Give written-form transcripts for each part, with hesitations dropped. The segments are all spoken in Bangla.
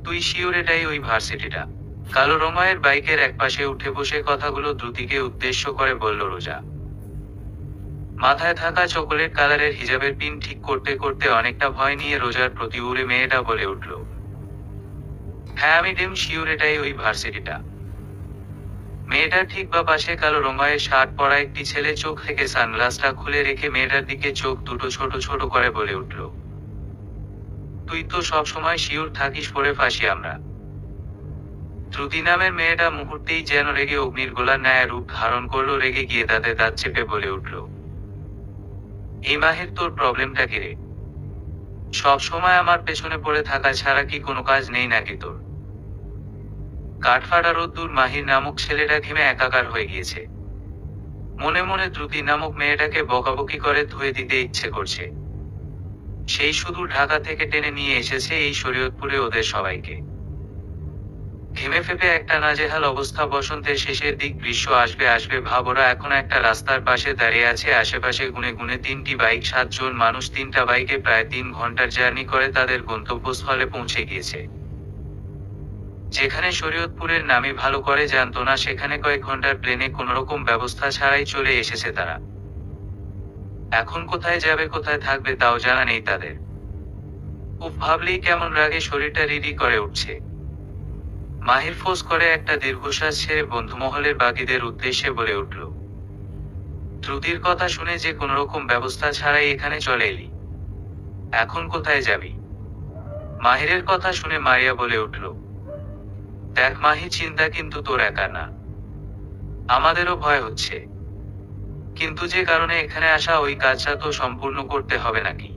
তুই শিওর এটাই ওই ভার্সিটিটা? কালো রঙের বাইকের একপাশে উঠে বসে কথাগুলো দ্রুতিকে উদ্দেশ্য করে বলল রোজা। মাথায় থাকা চকোলেট কালারের হিজাবের পিন ঠিক করতে করতে অনেকটা ভয় নিয়ে রোজার প্রতি উড়ে মেয়েটা বলে উঠল, হ্যাঁ আমি ডেম শিওর এটাই ওই ভার্সিটিটা। মেয়েটার ঠিক বা পাশে কালো রঙের শার্ট পরা একটি ছেলে চোখ থেকে সানগ্লাসটা খুলে রেখে মেয়েটার দিকে চোখ দুটো ছোট ছোট করে বলে উঠল, তুই তো সব সময় শিওর থাকিস পরে ফাঁসি আমরা। শ্রুতি নামের মেয়েটা মুহূর্তেই যেন রেগে অগ্নির গোলার ন্যায় রূপ ধারণ করলো, রেগে গিয়ে দাঁতে দাঁত চেপে বলে উঠল, এই মাহের তোর প্রবলেমটা কি রে? সব সময় আমার পেছনে পড়ে থাকা ছাড়া কি কোনো কাজ নেই নাকি তোর? কাঠফাটা রোদ্দুর মাহির নামক ছেলেটা ঘেমে একাকার হয়ে গিয়েছে। মনে মনে দ্রুতি নামক মেয়েটাকে বকাবকি করে ধুয়ে দিতে ইচ্ছে করছে। সেই শুধু ঢাকা থেকে টেনে নিয়ে এসেছে এই শরীয়তপুরে ওদের সবাইকে। ঘেমে ফেপে একটা নাজেহাল অবস্থা। বসন্তের শেষের দিক, গ্রীষ্ম আসবে আসবে ভাব। ওরা এখন একটা রাস্তার পাশে দাঁড়িয়ে আছে। আশেপাশে গুনে গুনে 3টি বাইক, 7 জন মানুষ 3টা বাইকে প্রায় 3 ঘন্টার জার্নি করে তাদের গন্তব্যস্থলে পৌঁছে গিয়েছে। যেখানে শরীয়তপুরের নামই ভালো করে জানতো না, সেখানে কয়েক ঘন্টার প্লেনে কোনোরকম ব্যবস্থা ছাড়াই চলে এসেছে তারা। এখন কোথায় যাবে, কোথায় থাকবে তাও জানা নেই তাদের। ভাবলেই কেমন রাগে শরীরটা রিরি করে উঠছে। মাহির ফোঁস করে একটা দীর্ঘশ্বাস ছেড়ে বন্ধুমহলের বাকিদের উদ্দেশ্যে বলে উঠল, শ্রুতির কথা শুনে যে কোনোরকম ব্যবস্থা ছাড়াই এখানে চলে এলি, এখন কোথায় যাবি? মাহিরের কথা শুনে মারিয়া বলে উঠল, দেখ মাহি, চিন্তা কিন্তু তোর একা না, আমাদেরও ভয় হচ্ছে। কিন্তু যে কারণে এখানে আসা, ওই কাজটা তো সম্পূর্ণ করতে হবে নাকি?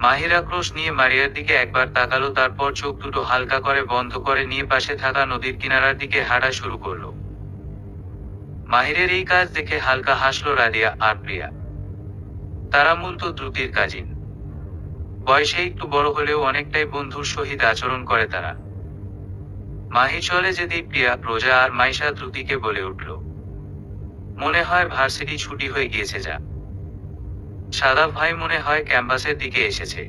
মাহির আক্রোশ নিয়ে মারিয়ার দিকে একবার তাকালো, তারপর চোখ দুটো হালকা করে বন্ধ করে নিয়ে পাশে থাকা নদীর কিনারার দিকে হাঁটা শুরু করলো। মাহিরের এই কাজ দেখে হালকা হাসলো রাদিয়া আর প্রিয়া। তারা মূলত দ্রুতির কাজিন। বয়সে একটু বড় হলেও অনেকটাই বন্ধুর সহিত আচরণ করে তারা। মাহি চলে যেতেই প্রিয়া, রোজা আর মাইশা দ্রুতিকে বলে উঠল, মনে হয় ভার্সিটি ছুটি হয়ে গিয়েছে। যা সাদা ভাই মনে হয় ক্যাম্পাসের দিকে এসেছে।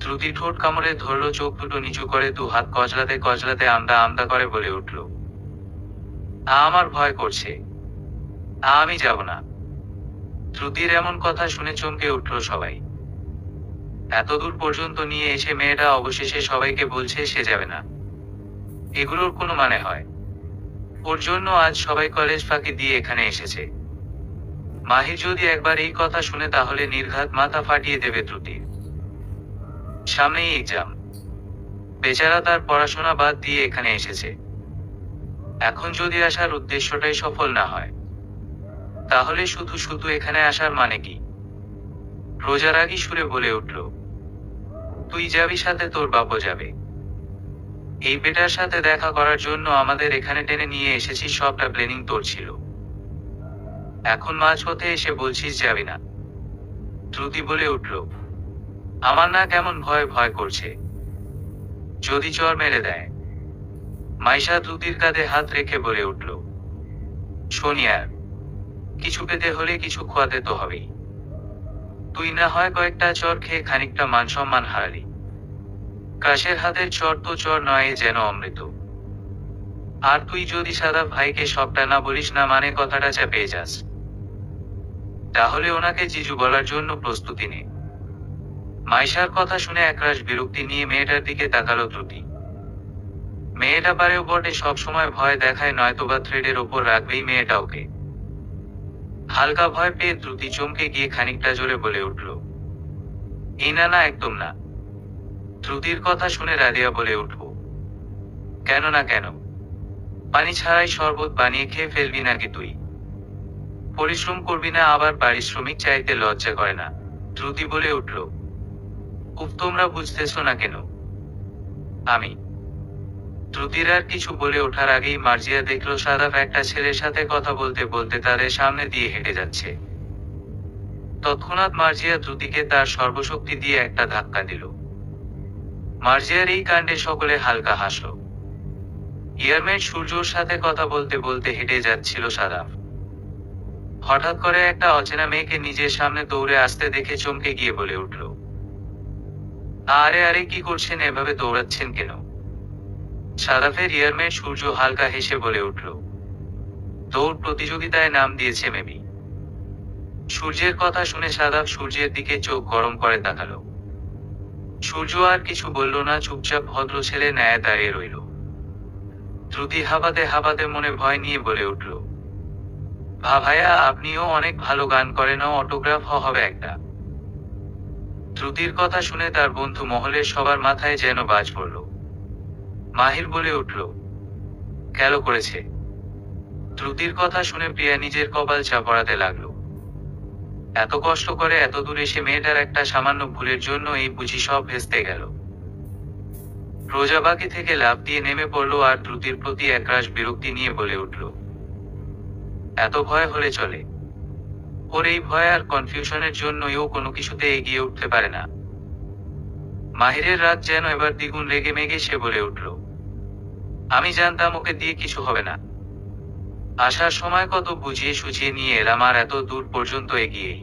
দ্রুতি ঠোঁট কামড়ে ধরলো, চোখ দুটো নিচু করে 2 হাত কজলাতে কজলাতে আমদা আমদা করে বলে উঠল, আমার ভয় করছে, আমি যাব না। দ্রুতির এমন কথা শুনে চমকে উঠল সবাই। এত দূর পর্যন্ত নিয়ে এসে মেয়েটা অবশেষে সবাইকে বলছে সে যাবে না। এগুলোর কোনো মানে হয়? ওর জন্য আজ সবাই কলেজ ফাঁকি দিয়ে এখানে এসেছে। মাহি যদি একবার এই কথা শুনে তাহলে নির্ঘাত মাথা ফাটিয়ে দেবে দ্রুতির। সামনেই এক্সাম। বেচারা তার পড়াশোনা বাদ দিয়ে এখানে এসেছে। এখন যদি আসার উদ্দেশ্যটাই সফল না হয়, তাহলে শুধু শুধু এখানে আসার মানে কি? রোজা রাগী সুরে বলে উঠল, তুই যাবি, সাথে তোর বাপও যাবে। এই বেটার সাথে দেখা করার জন্য আমাদের এখানে টেনে নিয়ে এসেছিস, সবটা প্ল্যানিং তোর ছিল। এখন মাঝপথে এসে বলছিস যাবি না? দ্রুতি বলে উঠল, আমার না কেমন ভয় ভয় করছে, যদি চর মেরে দেয়। মাইশা দ্রুতির কাঁধে হাত রেখে বলে উঠল, সোনিয়ার, কিছু পেতে হলে কিছু খোয়াতে তো হবেই। তুই না হয় কয়েকটা চর খেয়ে খানিকটা মান সম্মান হারালি, কাশের হাতের চর তো চর নয়, যেন অমৃত। আর তুই যদি সাদা ভাইকে সবটা না বলিস, না মানে কথাটা চাপিয়ে যাস, তাহলে ওনাকে জিজু বলার জন্য প্রস্তুতি নে। মাইশার কথা শুনে একরাশ বিরক্তি নিয়ে মেয়েটার দিকে তাকালো দ্রুতি। মেয়েটা পারেও বটে, সবসময় ভয় দেখায়, নয়তোবা থ্রেডের ওপর রাখবেই মেয়েটা ওকে। হালকা ভয় পেয়ে দ্রুতি চমকে গিয়ে খানিকটা জোরে বলে উঠল, এই না না, একদম না। দ্রুতির কথা শুনে রাদিয়া বলে উঠব, কেন না কেন? পানি ছাড়াই শরবত বানিয়ে খেয়ে ফেলবি নাকি তুই? পরিশ্রম করবি না, আবার পারিশ্রমিক চাইতে লজ্জা করে না? দ্রুতি বলে উঠল, তোমরা বুঝতেছ না কেন? আমি। দ্রুতির আর কিছু বলে ওঠার আগেই মার্জিয়া দেখল সাদাফ একটা ছেলের সাথে কথা বলতে বলতে তাদের সামনে দিয়ে হেঁটে যাচ্ছে। তৎক্ষণাৎ মার্জিয়া দ্রুতিকে তার সর্বশক্তি দিয়ে একটা ধাক্কা দিল। মার্জিয়ার এই কাণ্ডে সকলে হালকা হাসল। ইয়ারম্যান সূর্যর সাথে কথা বলতে বলতে হেঁটে যাচ্ছিল সাদাফ। হঠাৎ করে একটা অচেনা মেয়েকে নিজের সামনে দৌড়ে আসতে দেখে চমকে গিয়ে বলে উঠল, আরে আরে, কি করছেন, এভাবে দৌড়াচ্ছেন কেন? সাদাফের ইয়ারমেট সূর্য হালকা হেসে বলে উঠল, দৌড় প্রতিযোগিতায় নাম দিয়েছে মেবি। সূর্যের কথা শুনে সাদাফ সূর্যের দিকে চোখ গরম করে তাকালো। সূর্য আর কিছু বলল না, চুপচাপ ভদ্র ছেলে ন্যায় দাঁড়িয়ে রইল। দ্রুতি হাঁপাতে হাঁপাতে মনে ভয় নিয়ে বলে উঠল, ভাইয়া, আপনিও অনেক ভালো গান করেন, অটোগ্রাফ হবে একটা। দ্রুতির কথা শুনে তার বন্ধু মহলের সবার মাথায় যেন বাজ পড়ল। মাহির বলে উঠল, কেন করেছে? দ্রুতির কথা শুনে প্রিয়া নিজের কপাল চাপড়াতে লাগলো। এত কষ্ট করে এত দূর এসে মেয়েটার একটা সামান্য ভুলের জন্য এই বুঝি সব ভেস্তে গেল। রোজা বাকি থেকে লাফ দিয়ে নেমে পড়লো আর দ্রুতির প্রতি একরাশ বিরক্তি নিয়ে বলে উঠল, এত ভয় হলে চলে? ওর এই ভয় আর কনফিউশনের জন্যই ও কোনো কিছুতে এগিয়ে উঠতে পারে না। মাহিরের রাত যেন এবার দ্বিগুণ রেগে মেগে সে বলে উঠল, আমি জানতাম ওকে দিয়ে কিছু হবে না। আসার সময় কত বুঝিয়ে সুঝিয়ে নিয়ে এলাম, আর এত দূর পর্যন্ত এগিয়েই।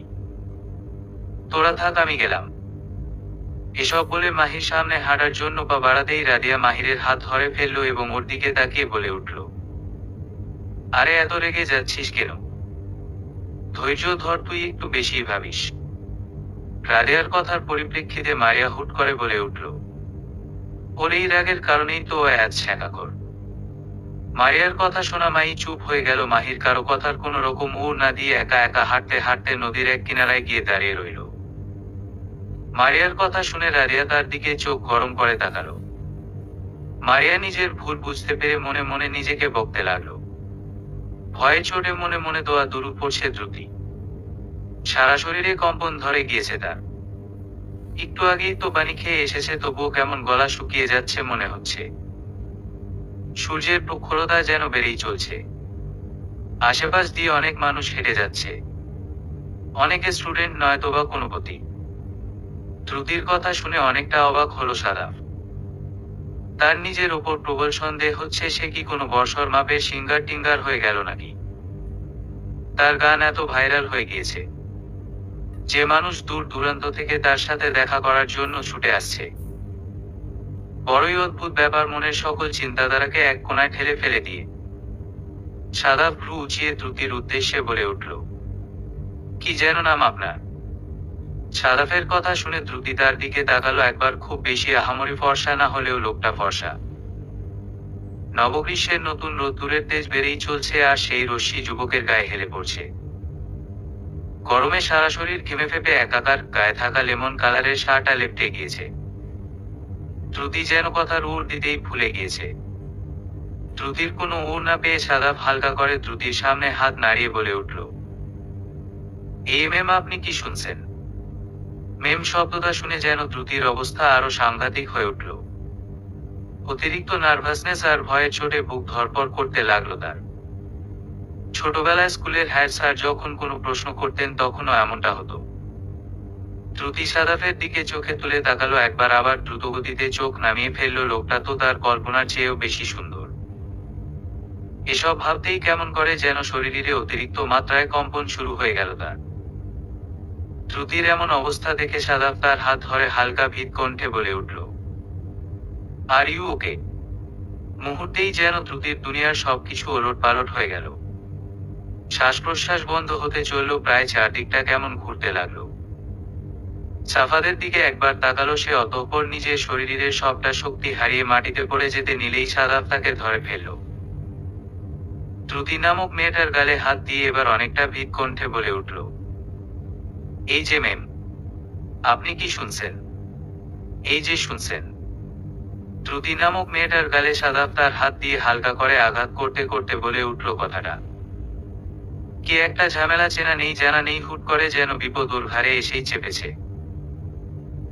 তোরা থাক, আমি গেলাম। এসব বলে মাহির সামনে হাঁটার জন্য পা বাড়াতেই রাদিয়া মাহিরের হাত ধরে ফেললো এবং ওর দিকে তাকিয়ে বলে উঠল, আরে এত রেগে যাচ্ছিস কেন? ধৈর্য ধর, তুই একটু বেশি ভাবিস। রাদিয়ার কথার পরিপ্রেক্ষিতে মারিয়া হুট করে বলে উঠল, ওর এই রাগের কারণেই তো ও এত ছ্যাঁকাখোর। মারিয়ার কথা শোনা মাই চুপ হয়ে গেল। মাহির কারো কথার কোনো রকম উড় না দিয়ে একা একা হাঁটতে হাঁটতে নদীর এক কিনারায় গিয়ে দাঁড়িয়ে রইল। মারিয়ার কথা শুনে রাদিয়া তার দিকে চোখ গরম করে তাকালো। মারিয়া নিজের ভুল বুঝতে পেরে মনে মনে নিজেকে বকতে লাগলো। ভয়ে চোটে মনে মনে দোয়া দুরূদ পড়ছে দ্রুতি। সারা শরীরে কম্পন ধরে গিয়েছে তার। একটু আগেই তো পানি খেয়ে এসেছে, তবুও কেমন গলা শুকিয়ে যাচ্ছে মনে হচ্ছে। সূর্যের প্রখরতা যেন বেড়েই চলছে। আশেপাশ দিয়ে অনেক মানুষ হেঁটে যাচ্ছে, অনেকে স্টুডেন্ট নয়তোবা কোনো পতি। দ্রুতির কথা শুনে অনেকটা অবাক হলো সাদাফ। তার নিজের ওপর প্রবল সন্দেহ হচ্ছে, সে কি কোনো বর্ষর মাপের সিঙ্গার টিঙ্গার হয়ে গেল নাকি? তার গান এত ভাইরাল হয়ে গিয়েছে যে মানুষ দূর দূরান্ত থেকে তার সাথে দেখা করার জন্য ছুটে আসছে। বড়ই অদ্ভুত ব্যাপার। মনের সকল চিন্তাধারাকে এক কোণায় ঠেলে ফেলে দিয়ে সাদাফ ভ্রু উঁচিয়ে দ্রুতির উদ্দেশ্যে বলে উঠল, কি যেন নাম আপনার? সাদাফের কথা শুনে দ্রুতি তার দিকে তাকালো একবার। খুব বেশি আহামরি ফর্সা না হলেও লোকটা ফর্সা। নবগ্রীষ্মের নতুন রোদ্দুরের তেজ বেড়েই চলছে, আর সেই রশ্মি যুবকের গায়ে হেলে পড়ছে। গরমে সারা শরীর ঘেমে ফেপে একাকার, গায়ে থাকা লেমন কালারের শার্টটা লেপটে গিয়েছে। দ্রুতি যেন কথার উড় দিতেই ভুলে গিয়েছে। দ্রুতির কোনো উড় না পেয়ে সাদাফ হালকা করে দ্রুতির সামনে হাত নাড়িয়ে বলে উঠল, এই মেম, আপনি কি শুনছেন? মেম শব্দটা শুনে যেন দ্রুতির অবস্থা আরো সাংঘাতিক হয়ে উঠল। অতিরিক্ত নার্ভাসনেস আর ভয়ের চোটে বুক ধরপড় করতে লাগলো তার। ছোটবেলায় স্কুলের হেড স্যার যখন কোনো প্রশ্ন করতেন তখনও এমনটা হতো। দ্রুতি সাদাফের দিকে চোখে তুলে তাকালো একবার, আবার দ্রুতগতিতে চোখ নামিয়ে ফেলল। লোকটা তো তার কল্পনার চেয়েও বেশি সুন্দর। এসব ভাবতেই কেমন করে যেন শরীরে অতিরিক্ত মাত্রায় কম্পন শুরু হয়ে গেল তার। দ্রুতির এমন অবস্থা দেখে সাদাফ তার হাত ধরে হালকা ভীত কণ্ঠে বলে উঠল, আর ইউ ওকে? মুহূর্তেই যেন দ্রুতির দুনিয়ার সবকিছু ওলট পালট হয়ে গেল। শ্বাস প্রশ্বাস বন্ধ হতে চলল, প্রায় চারদিকটা কেমন ঘুরতে লাগলো। সাফাদের দিকে একবার তাকালো সে, অতঃপর নিজের শরীরের সবটা শক্তি হারিয়ে মাটিতে পড়ে যেতে নিলেই সাদাফ তাকে ধরে ফেলল। দ্রুতি নামক মেয়েটার গালে হাত দিয়ে এবার অনেকটা ভীত কণ্ঠে বলে উঠল, এই যে মেম, আপনি কি শুনছেন? এই যে শুনছেন? দ্রুতি নামক মেয়েটার গালে সাদাফ তার হাত দিয়ে হালকা করে আঘাত করতে করতে বলে উঠল কথাটা। কি একটা ঝামেলা, চেনা নেই জানা নেই, হুট করে যেন বিপদ ওর ঘাড়ে এসেই চেপেছে।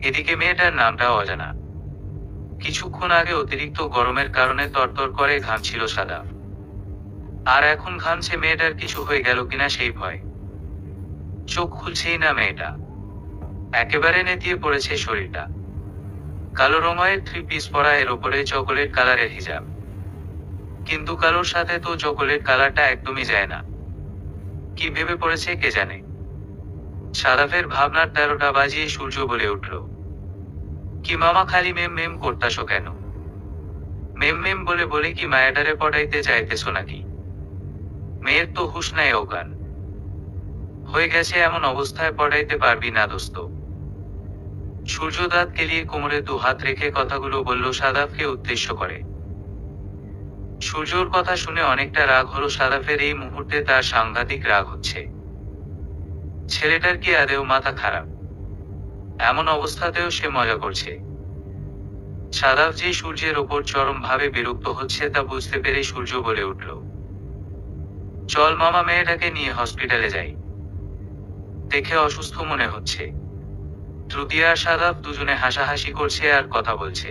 এদিকে মেয়েটার নামটাও অজানা। কিছুক্ষণ আগে অতিরিক্ত গরমের কারণে তরতর করে ঘামছিল সাদাফ, আর এখন ঘামছে মেয়েটার কিছু হয়ে গেল কিনা সেই ভয়। চোখ খুলছেই না মেয়েটা, একেবারে নেতিয়ে পড়েছে শরীরটা। কালো রঙের 3 পিস পরা, এর ওপরে চকোলেট কালারের হিজাব। কিন্তু কালোর সাথে তো চকোলেট কালারটা একদমই যায় না। কি ভেবে পড়েছে কে জানে। সাদাফের ভাবনার 13টা বাজিয়ে সূর্য বলে উঠল, কি মামা খালি মেম মেম করতাছো কেন? মেম মেম বলে বলে কি মায়াডারে পড়াইতে চাইতেছো নাকি? মেয়ের তো হুঁশ নাই অজ্ঞান হয়ে গেছে, এমন অবস্থায় পড়াইতে পারবি না দোস্ত। সূর্য দাঁত কেলিয়ে কোমরে দু হাত রেখে কথাগুলো বলল সাদাফকে উদ্দেশ্য করে। সূর্যর কথা শুনে অনেকটা রাগ হলো সাদাফের, এই মুহূর্তে তার সাংঘাতিক রাগ হচ্ছে। ছেলেটার কি আদেও মাথা খারাপ? এমন অবস্থাতেও সে মজা করছে। সাদাফ যে সূর্যের ওপর চরম ভাবে বিরক্ত হচ্ছে তা বুঝতে পেরে সূর্য বলে উঠল, চল মামা মেয়েটাকে নিয়ে হসপিটালে যাই, দেখে অসুস্থ মনে হচ্ছে। দ্রুতি আর সাদাফ দুজনে হাসাহাসি করছে আর কথা বলছে।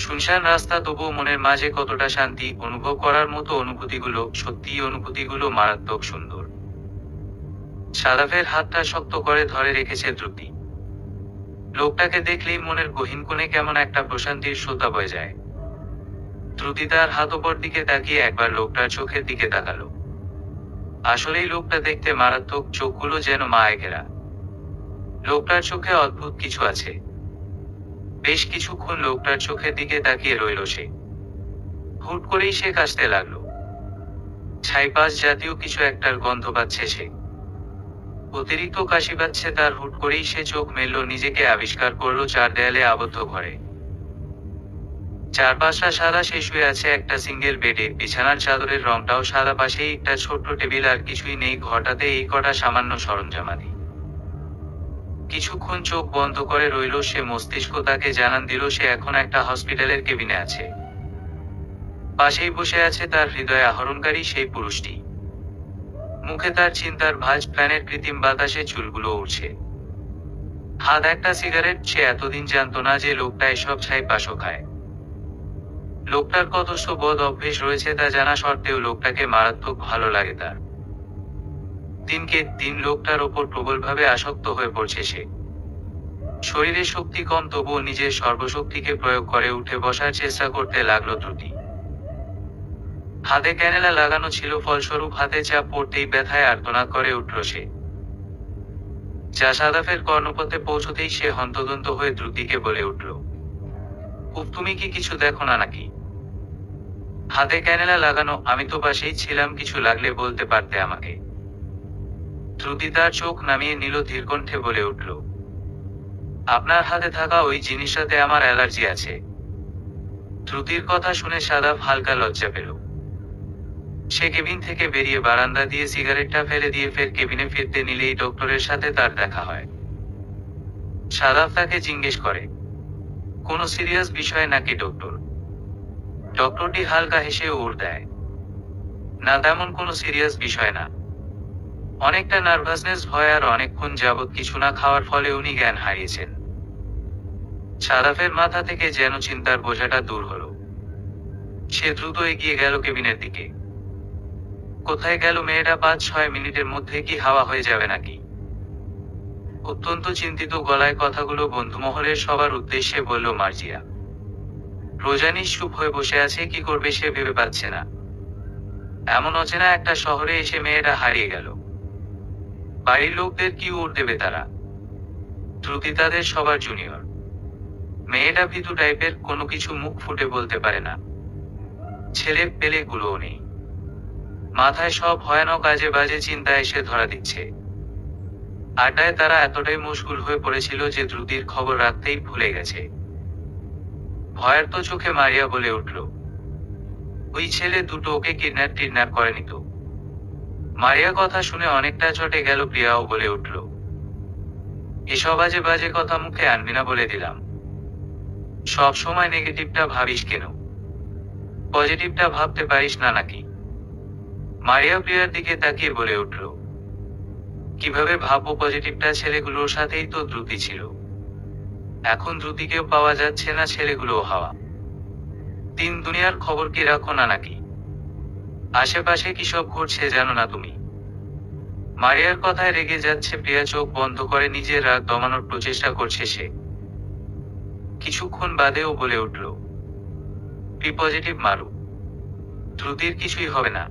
শুনশান রাস্তা, তবুও মনের মাঝে কতটা শান্তি অনুভব করার মতো অনুভূতিগুলো, সত্যিই অনুভূতিগুলো মারাত্মক সুন্দর। সাদাফের হাতটা শক্ত করে ধরে রেখেছে দ্রুতি। লোকটাকে দেখলেই মনের গহীন কোণে কেমন একটা প্রশান্তির সুতা বয়ে যায়। দ্রুতি তার হাত ওপর দিকে তাকিয়ে একবার লোকটার চোখের দিকে তাকালো। আসলেই লোকটা দেখতে মারাত্মক, চোখগুলো যেন মায়ায় ঘেরা। লোকটার চোখে অদ্ভুত কিছু আছে। বেশ কিছুক্ষণ লোকটার চোখের দিকে তাকিয়ে রইল সে। হুট করেই সে কাশতে লাগলো। ছাইপাস জাতীয় কিছু একটার গন্ধ পাচ্ছে সে। অতিরিক্ত কাশি পাচ্ছে তার। হুট করেই সে চোখ মেলল, নিজেকে আবিষ্কার করলো চার দেয়ালে আবদ্ধ ঘরে। চারপাশটা সাদা, সে শুয়ে আছে একটা সিঙ্গেল বেডে, বিছানার চাদরের রংটাও সাদা, পাশেই একটা ছোট্ট টেবিল, আর কিছুই নেই ঘরটাতে, এই কটা সামান্য সরঞ্জামাদি। কিছুক্ষণ চোখ বন্ধ করে রইল সে। মস্তিষ্ক তাকে জানান দিল সে এখন একটা হসপিটালের কেবিনে আছে। পাশেই বসে আছে তার হৃদয় আহরণকারী সেই পুরুষটি। মুখে তার চিন্তার ভাঁজ, ফ্যানের কৃত্রিম বাতাসে চুলগুলো উড়ছে। হাত একটা সিগারেট। সে এতদিন জানতো না যে লোকটা এসব ছাইপাসও খায়। লোকটার কতস্ব বদ অভ্যেস রয়েছে তা জানা সত্ত্বেও লোকটাকে মারাত্মক ভালো লাগে তার। দিনকে দিন লোকটার ওপর প্রবলভাবে আসক্ত হয়ে পড়ছে সে। শরীরে শক্তি কম, তবুও নিজের সর্বশক্তিকে প্রয়োগ করে উঠে বসার চেষ্টা করতে লাগলো দ্রুতি। হাতে ক্যানেলা লাগানো ছিল, ফলস্বরূপ হাতে চাপ পড়তেই ব্যথায় আর্তনাদ করে উঠল সে। যা সাদাফের কর্ণপথে পৌঁছতেই সে হন্তদন্ত হয়ে দ্রুতিকে বলে উঠল, উফ, তুমি কি কিছু দেখো না নাকি? হাতে ক্যানেলা লাগানো, আমি তো পাশেই ছিলাম, কিছু লাগলে বলতে পারতে আমাকে। দ্রুতি তার চোখ নামিয়ে নিল, ধীরকণ্ঠে বলে উঠল, আপনার হাতে থাকা ওই জিনিসটাতে আমার অ্যালার্জি আছে। দ্রুতির কথা শুনে সাদাফ হালকা লজ্জা পেল। সে কেবিন থেকে বেরিয়ে বারান্দা দিয়ে সিগারেটটা ফেলে দিয়ে ফের কেবিনে ফিরতে নিলেই ডক্টরের সাথে তার দেখা হয়। সাদাফ তাকে জিজ্ঞেস করে, কোনো সিরিয়াস বিষয় নাকি ডক্টর? ডক্টরটি হালকা হেসে উড় দেয়, না তেমন কোনো সিরিয়াস বিষয় না। অনেকটা নার্ভাসনেস, ভয়, আর অনেকক্ষণ যাবৎ কিছু না খাওয়ার ফলে উনি জ্ঞান হারিয়েছেন। সাদাফের মাথা থেকে যেন চিন্তার বোঝাটা দূর হলো। সে দ্রুত এগিয়ে গেল কেবিনের দিকে। কোথায় গেল মেয়েটা? 5-6 মিনিটের মধ্যে কি হাওয়া হয়ে যাবে নাকি? অত্যন্ত চিন্তিত গলায় কথাগুলো বন্ধুমহলের সবার উদ্দেশ্যে বলল মার্জিয়া। রোজানি চুপ হয়ে বসে আছে, কি করবে সে ভেবে পাচ্ছে না। এমন অচেনা একটা শহরে এসে মেয়েটা হারিয়ে গেল। বাড়ির লোকদের কি উড় দেবে তারা? দ্রুতি তাদের সবার জুনিয়র। মেয়েটা ভীতু টাইপের, কোনো কিছু মুখ ফুটে বলতে পারে না। ছেলে পেলে গুলোও নেই। মাথায় সব ভয়ানক আজে বাজে চিন্তা এসে ধরা দিচ্ছে। আড্ডায় তারা এতটাই মশগুল হয়ে পড়েছিল যে দ্রুতির খবর রাখতেই ভুলে গেছে। ভয়ার্ত চোখে মারিয়া বলে উঠল, ওই ছেলে দুটো ওকে কিডন্যাপ করেনি তো? মারিয়া কথা শুনে অনেকটা চটে গেল। প্রিয়াও বলে উঠল, এসব আজে বাজে কথা মুখে আনবি না বলে দিলাম। সব সময় নেগেটিভটা ভাবিস কেন? পজিটিভটা ভাবতে পারিস না নাকি? মারিয়া প্রিয়ার দিকে তাকিয়ে বলে উঠল, কিভাবে ভাববো পজিটিভটা? ছেলেগুলোর সাথেই তো দ্রুতি ছিল। এখন দ্রুতিকেও পাওয়া যাচ্ছে না, ছেলেগুলোও হাওয়া। দিন দুনিয়ার খবর কি রাখো না নাকি? আশেপাশে কি সব ঘটছে জানো না তুমি? মারিয়ার কথায় রেগে যাচ্ছে প্রিয়া। চোখ বন্ধ করে নিজের রাগ দমানোর প্রচেষ্টা করছে সে। কিছুক্ষণ বাদেও বলে উঠল, পি পজিটিভ মারু, দ্রুতির কিছুই হবে না।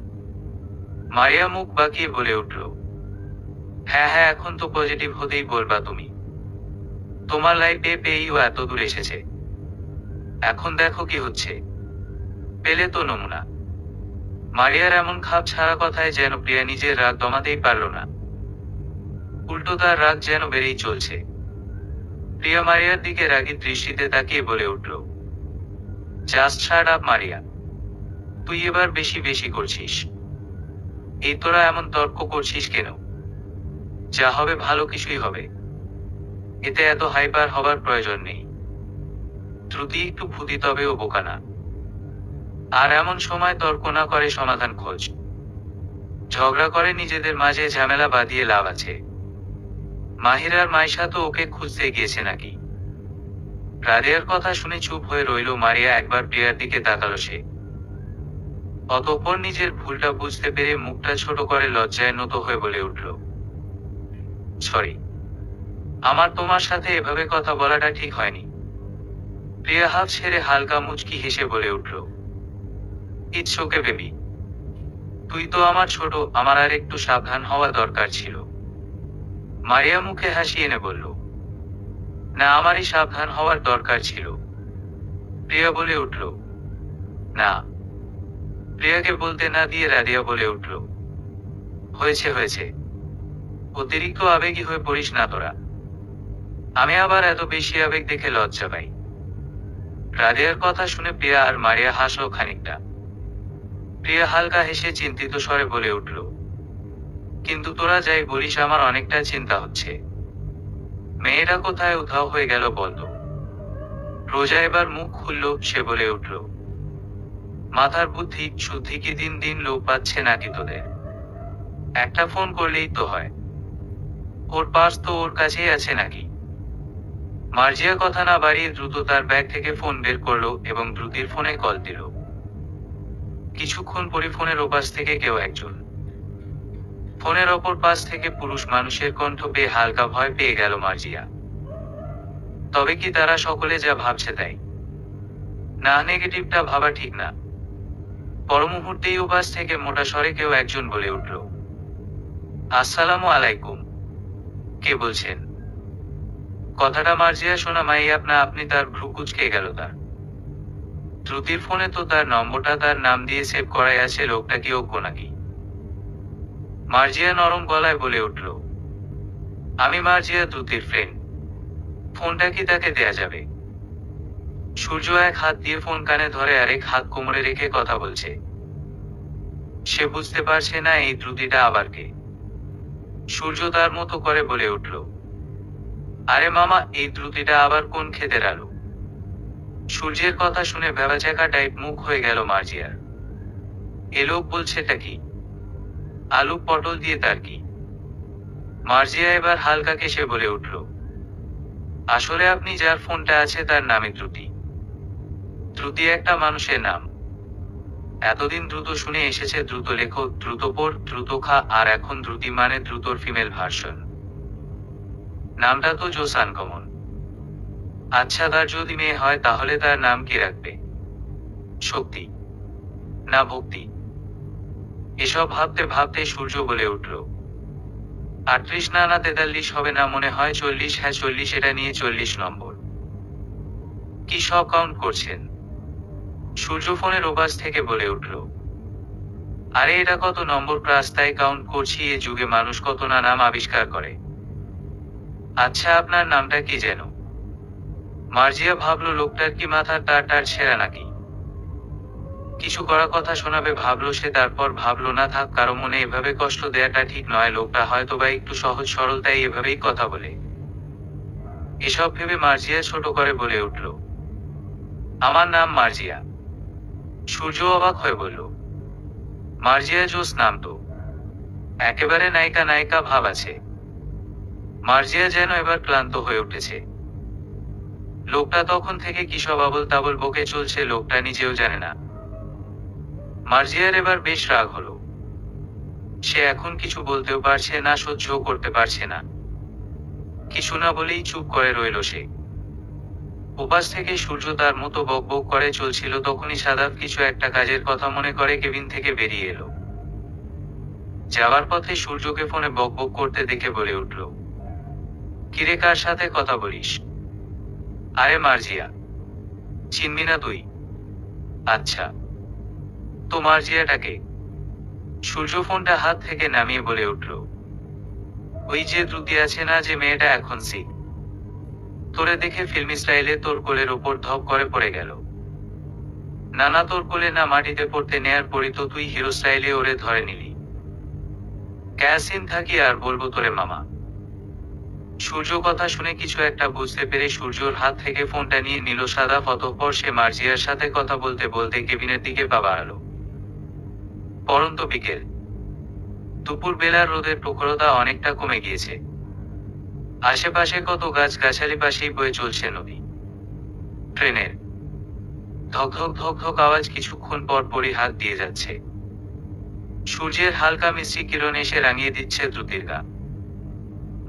মারিয়া মুখ বাঁকিয়ে বলে উঠল, হ্যাঁ হ্যাঁ, এখন তো পজিটিভ হতেই বলবা তুমি। তোমার লাইফে পেয়েই ও এত দূর এসেছে, এখন দেখো কি হচ্ছে। পেলে তো নমুনা। মারিয়ার এমন খাপ ছাড়া কথায় যেন প্রিয়া নিজের রাগ দমাতেই পারল না। উল্টো তার রাগ যেন বেড়েই চলছে। প্রিয়া মারিয়ার দিকে রাগী দৃষ্টিতে তাকিয়ে বলে উঠল, জাস্ট শাট আপ মারিয়া, তুই এবার বেশি বেশি করছিস। এই তোরা এমন তর্ক করছিস কেন? যা হবে ভালো কিছুই হবে, এতে এত হাইপার হবার প্রয়োজন নেই। দ্রুতি একটু ভূতি, তবে ও বোকা না। আর এমন সময় তর্ক না করে সমাধান খোঁজ। ঝগড়া করে নিজেদের মাঝে ঝামেলা বাঁধিয়ে লাভ আছে? মাহিরার মাইশা তো ওকে খুঁজতে গিয়েছে নাকি? রাদিয়ার কথা শুনে চুপ হয়ে রইল মারিয়া। একবার প্রিয়ার দিকে তাকালো সে। অতঃপর নিজের ভুলটা বুঝতে পেরে মুখটা ছোট করে লজ্জায় নত হয়ে বলে উঠল, সরি, আমার তোমার সাথে এভাবে কথা বলাটা ঠিক হয়নি। প্রিয়া হাফ ছেড়ে হালকা মুচকি হেসে বলে উঠল, ইটস ওকে বেবি, তুই তো আমার ছোট, আমার আর একটু সাবধান হওয়া দরকার ছিল। মারিয়া মুখে হাসি এনে বলল, না, আমারই সাবধান হওয়ার দরকার ছিল। প্রিয়া বলে উঠল, না। প্রিয়াকে বলতে না দিয়ে রাদিয়া বলে উঠল, হয়েছে হয়েছে, অতিরিক্ত আবেগী হয়ে পড়িস না তোরা। আমি আবার এত বেশি আবেগ দেখে লজ্জা পাই। রাদিয়ার কথা শুনে প্রিয়া আর মারিয়া হাসলো খানিকটা। প্রিয়া হালকা হেসে চিন্তিত স্বরে বলে উঠল, কিন্তু তোরা যাই বলিস, আমার অনেকটা চিন্তা হচ্ছে। মেয়েটা কোথায় উধাও হয়ে গেল বলতো? রোজা এবার মুখ খুলল। সে বলে উঠল, মাথার বুদ্ধি শুদ্ধি কি দিন দিন লোপ পাচ্ছে নাকি তোদের? একটা ফোন করলেই তো হয়। ওর পার্স তো ওর কাছেই আছে নাকি? মার্জিয়া কথা না বাড়িয়ে দ্রুত তার ব্যাগ থেকে ফোন বের করলো এবং দ্রুতির ফোনে কল দিল। কিছুক্ষণ পরে ফোনের ওপাশ থেকে কেউ একজন। ফোনের অপর পাশ থেকে পুরুষ মানুষের কণ্ঠ পেয়ে হালকা ভয় পেয়ে গেল মার্জিয়া। তবে কি তারা সকলে যা ভাবছে তাই? না, নেগেটিভটা ভাবা ঠিক না। পর মুহূর্তেই ওপাশ থেকে মোটা স্বরে কেউ একজন বলে উঠল, আসসালামু আলাইকুম, কে বলছেন? কথাটা মার্জিয়া শোনা মাই আপনি তার ভ্রু কুঁচকে গেল তার। দ্রুতির ফোনে তো তার নম্বরটা তার নাম দিয়ে সেভ করাই আছে, লোকটা কি অজ্ঞ নাকি? মার্জিয়া নরম গলায় বলে উঠল, আমি মার্জিয়া, দ্রুতির ফ্রেন্ড। ফোনটা কি তাকে দেয়া যাবে? সূর্য এক হাত দিয়ে ফোন কানে ধরে আরেক হাত কোমরে রেখে কথা বলছে। সে বুঝতে পারছে না এই দ্রুতিটা আবার কে। সূর্য তার মতো করে বলে উঠল, আরে মামা, এই দ্রুতিটা আবার কোন ক্ষেতের আলু? সূর্যের কথা শুনে ভেবাচাকা টাইপ মুখ হয়ে গেল মার্জিয়ার। এ লোক বলছেটা কি? আলু পটল দিয়ে তার কি? মার্জিয়া এবার হালকা কেসে বলে উঠল, আসলে আপনি যার ফোনটা আছে তার নামে দ্রুতি। দ্রুতি একটা মানুষের নাম। এতদিন দ্রুত শুনে এসেছে দ্রুত লেখো, দ্রুত পড়, দ্রুত খা, আর এখন দ্রুতি মানে দ্রুতর ফিমেল ভার্সন। নামটা তো জোস আনকমন। আচ্ছা, তার যদি মেয়ে হয় তাহলে তার নাম কি রাখবে? শক্তি না ভক্তি? এসব ভাবতে ভাবতে সূর্য বলে উঠল, 38 না 43 হবে না, মনে হয় 40। হ্যাঁ 40, এটা নিয়ে 40 নম্বর। কি সব কাউন্ট করছেন? সূর্য ফোনের ওপাশ থেকে বলে উঠল, আরে এটা কত নম্বর ক্লাস, তাই কাউন্ট করছি। এ যুগে মানুষ কত না নাম আবিষ্কার করে। আচ্ছা, আপনার নামটা কি যেন? মার্জিয়া ভাবলো লোকটার কি মাথার তার ছেঁড়া নাকি? কিছু করা কথা শোনাবে ভাবলো সে, তারপর ভাবলো না থাক, কারো মনে এভাবে কষ্ট দেয়াটা ঠিক নয়। লোকটা হয়তোবা একটু সহজ সরল, তাই এভাবেই কথা বলে। এসব ভেবে মার্জিয়া ছোট করে বলে উঠল, আমার নাম মার্জিয়া। সূর্য অবাক হয়ে বলল, মার্জিয়া জোস নাম তো, একেবারে নায়িকা নায়িকা ভাব আছে। মার্জিয়া যেন এবার ক্লান্ত হয়ে উঠেছে। লোকটা তখন থেকে কি সব আবল তাবল বকে চলছে লোকটা নিজেও জানে না। মার্জিয়ার এবার বেশ রাগ হলো। সে এখন কিছু বলতেও পারছে না, সহ্যও করতে পারছে না। কিছু না বলেই চুপ করে রইল সে। ওপাশ থেকে সূর্য তার মতো বক বক করে চলছিল, তখনই সাদাব কিছু একটা কাজের কথা মনে করে কেবিন থেকে বেরিয়ে এলো। যাওয়ার পথে সূর্যকে ফোনে বক বক করতে দেখে বলে উঠল, কিরে, কার সাথে কথা বলিস? আরে মার্জিয়া, চিনবি না তুই? আচ্ছা, তো মার্জিয়াটাকে? সূর্য ফোনটা হাত থেকে নামিয়ে বলে উঠল, ওই যে দ্রুতি আছে না, যে মেয়েটা এখন তোরে দেখে ফিল্মি স্টাইলে তোর কোলের ওপর ধপ করে পড়ে গেল। না না, তোর কোলে না মাটিতে পড়তে নেয়ার পরই তো তুই হিরো স্টাইলে ওরে ধরে নিলি। ক্যাসিন থাকি আর বলবো তোরে মামা। সূর্য কথা শুনে কিছু একটা বুঝতে পেরে সূর্যর হাত থেকে ফোনটা নিয়ে নিল সাদা। অতঃপর সে মার্জিয়ার সাথে কথা বলতে বলতে কেবিনের দিকে পা বাড়ালো। পরন্ত বিকেল, দুপুর বেলার রোদের প্রখরতা অনেকটা কমে গিয়েছে। আশেপাশে কত গাছ গাছালি, পাশেই বয়ে চলছে নদী। ট্রেনের ধক ধক ধক ধক আওয়াজ কিছুক্ষণ পর পরই হাত দিয়ে যাচ্ছে। সূর্যের হালকা মিষ্টি কিরণ এসে রাঙিয়ে দিচ্ছে দ্রুতির গা।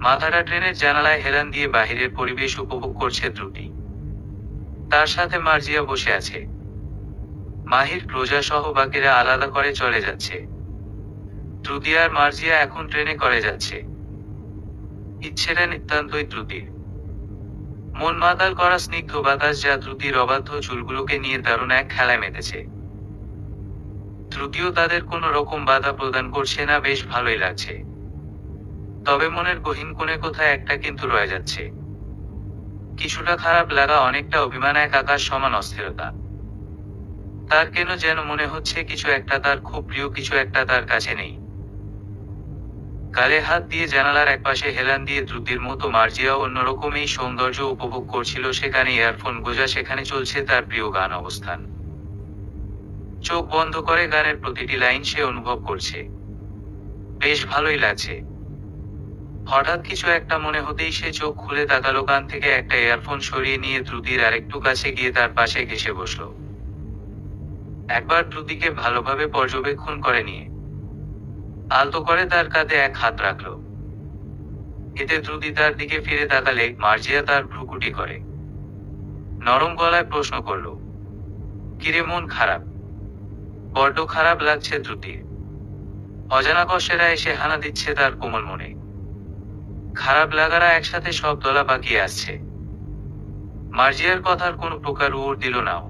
মাথাটা ট্রেনের জানালায় হেলান দিয়ে বাহিরের পরিবেশ উপভোগ করছে দ্রুতি। তার সাথে মার্জিয়া বসে আছে। মাহির, প্রজা সহ বাকিরা আলাদা করে চলে যাচ্ছে। দ্রুতি আর মার্জিয়া এখন ট্রেনে করে যাচ্ছে। ইচ্ছেটা নিতান্তই দ্রুতির। মন মাতাল করা স্নিগ্ধ বাতাস যা দ্রুতির অবাধ্য চুলগুলোকে নিয়ে দারুণ এক খেলায় মেতেছে। দ্রুতিও তাদের কোনো রকম বাধা প্রদান করছে না, বেশ ভালোই লাগছে। তবে মনের গহীন কোণে কোথায় একটা কিন্তু রয়ে যাচ্ছে। কিছুটা খারাপ লাগা, অনেকটা অভিমান, এক আকাশ সমান অস্থিরতা। তার কেন যেন মনে হচ্ছে কিছু একটা তার খুব প্রিয়, কিছু একটা তার কাছে নেই। গালে হাত দিয়ে জানালার একপাশে হেলান দিয়ে দ্রুতির মতো মার্জিয়াও অন্যরকম এই সৌন্দর্য উপভোগ করছিল। সেখানে ইয়ারফোন গোজা, সেখানে চলছে তার প্রিয় গান অবস্থান। চোখ বন্ধ করে গানের প্রতিটি লাইন সে অনুভব করছে। বেশ ভালোই লাগছে। হঠাৎ কিছু একটা মনে হতেই সে চোখ খুলে তাকালো। কান থেকে একটা ইয়ারফোন সরিয়ে নিয়ে দ্রুতির আরেকটু কাছে গিয়ে তার পাশে ঘেঁষে বসল। একবার দ্রুতিকে ভালোভাবে পর্যবেক্ষণ করে নিয়ে আলতো করে তার কাঁধে এক হাত রাখল। এতে দ্রুতি তার দিকে ফিরে তাকালে মার্জিয়া তার ভ্রুকুটি করে নরম গলায় প্রশ্ন করল, কিরে, মন খারাপ? বড্ড খারাপ লাগছে দ্রুতির। অজানা কষ্টেরা এসে হানা দিচ্ছে তার কোমল মনে। খারাপ লাগারা একসাথে সব দলা পাকিয়ে আসছে। মার্জিয়ার কথার কোনো প্রকার ওর দিল নাও।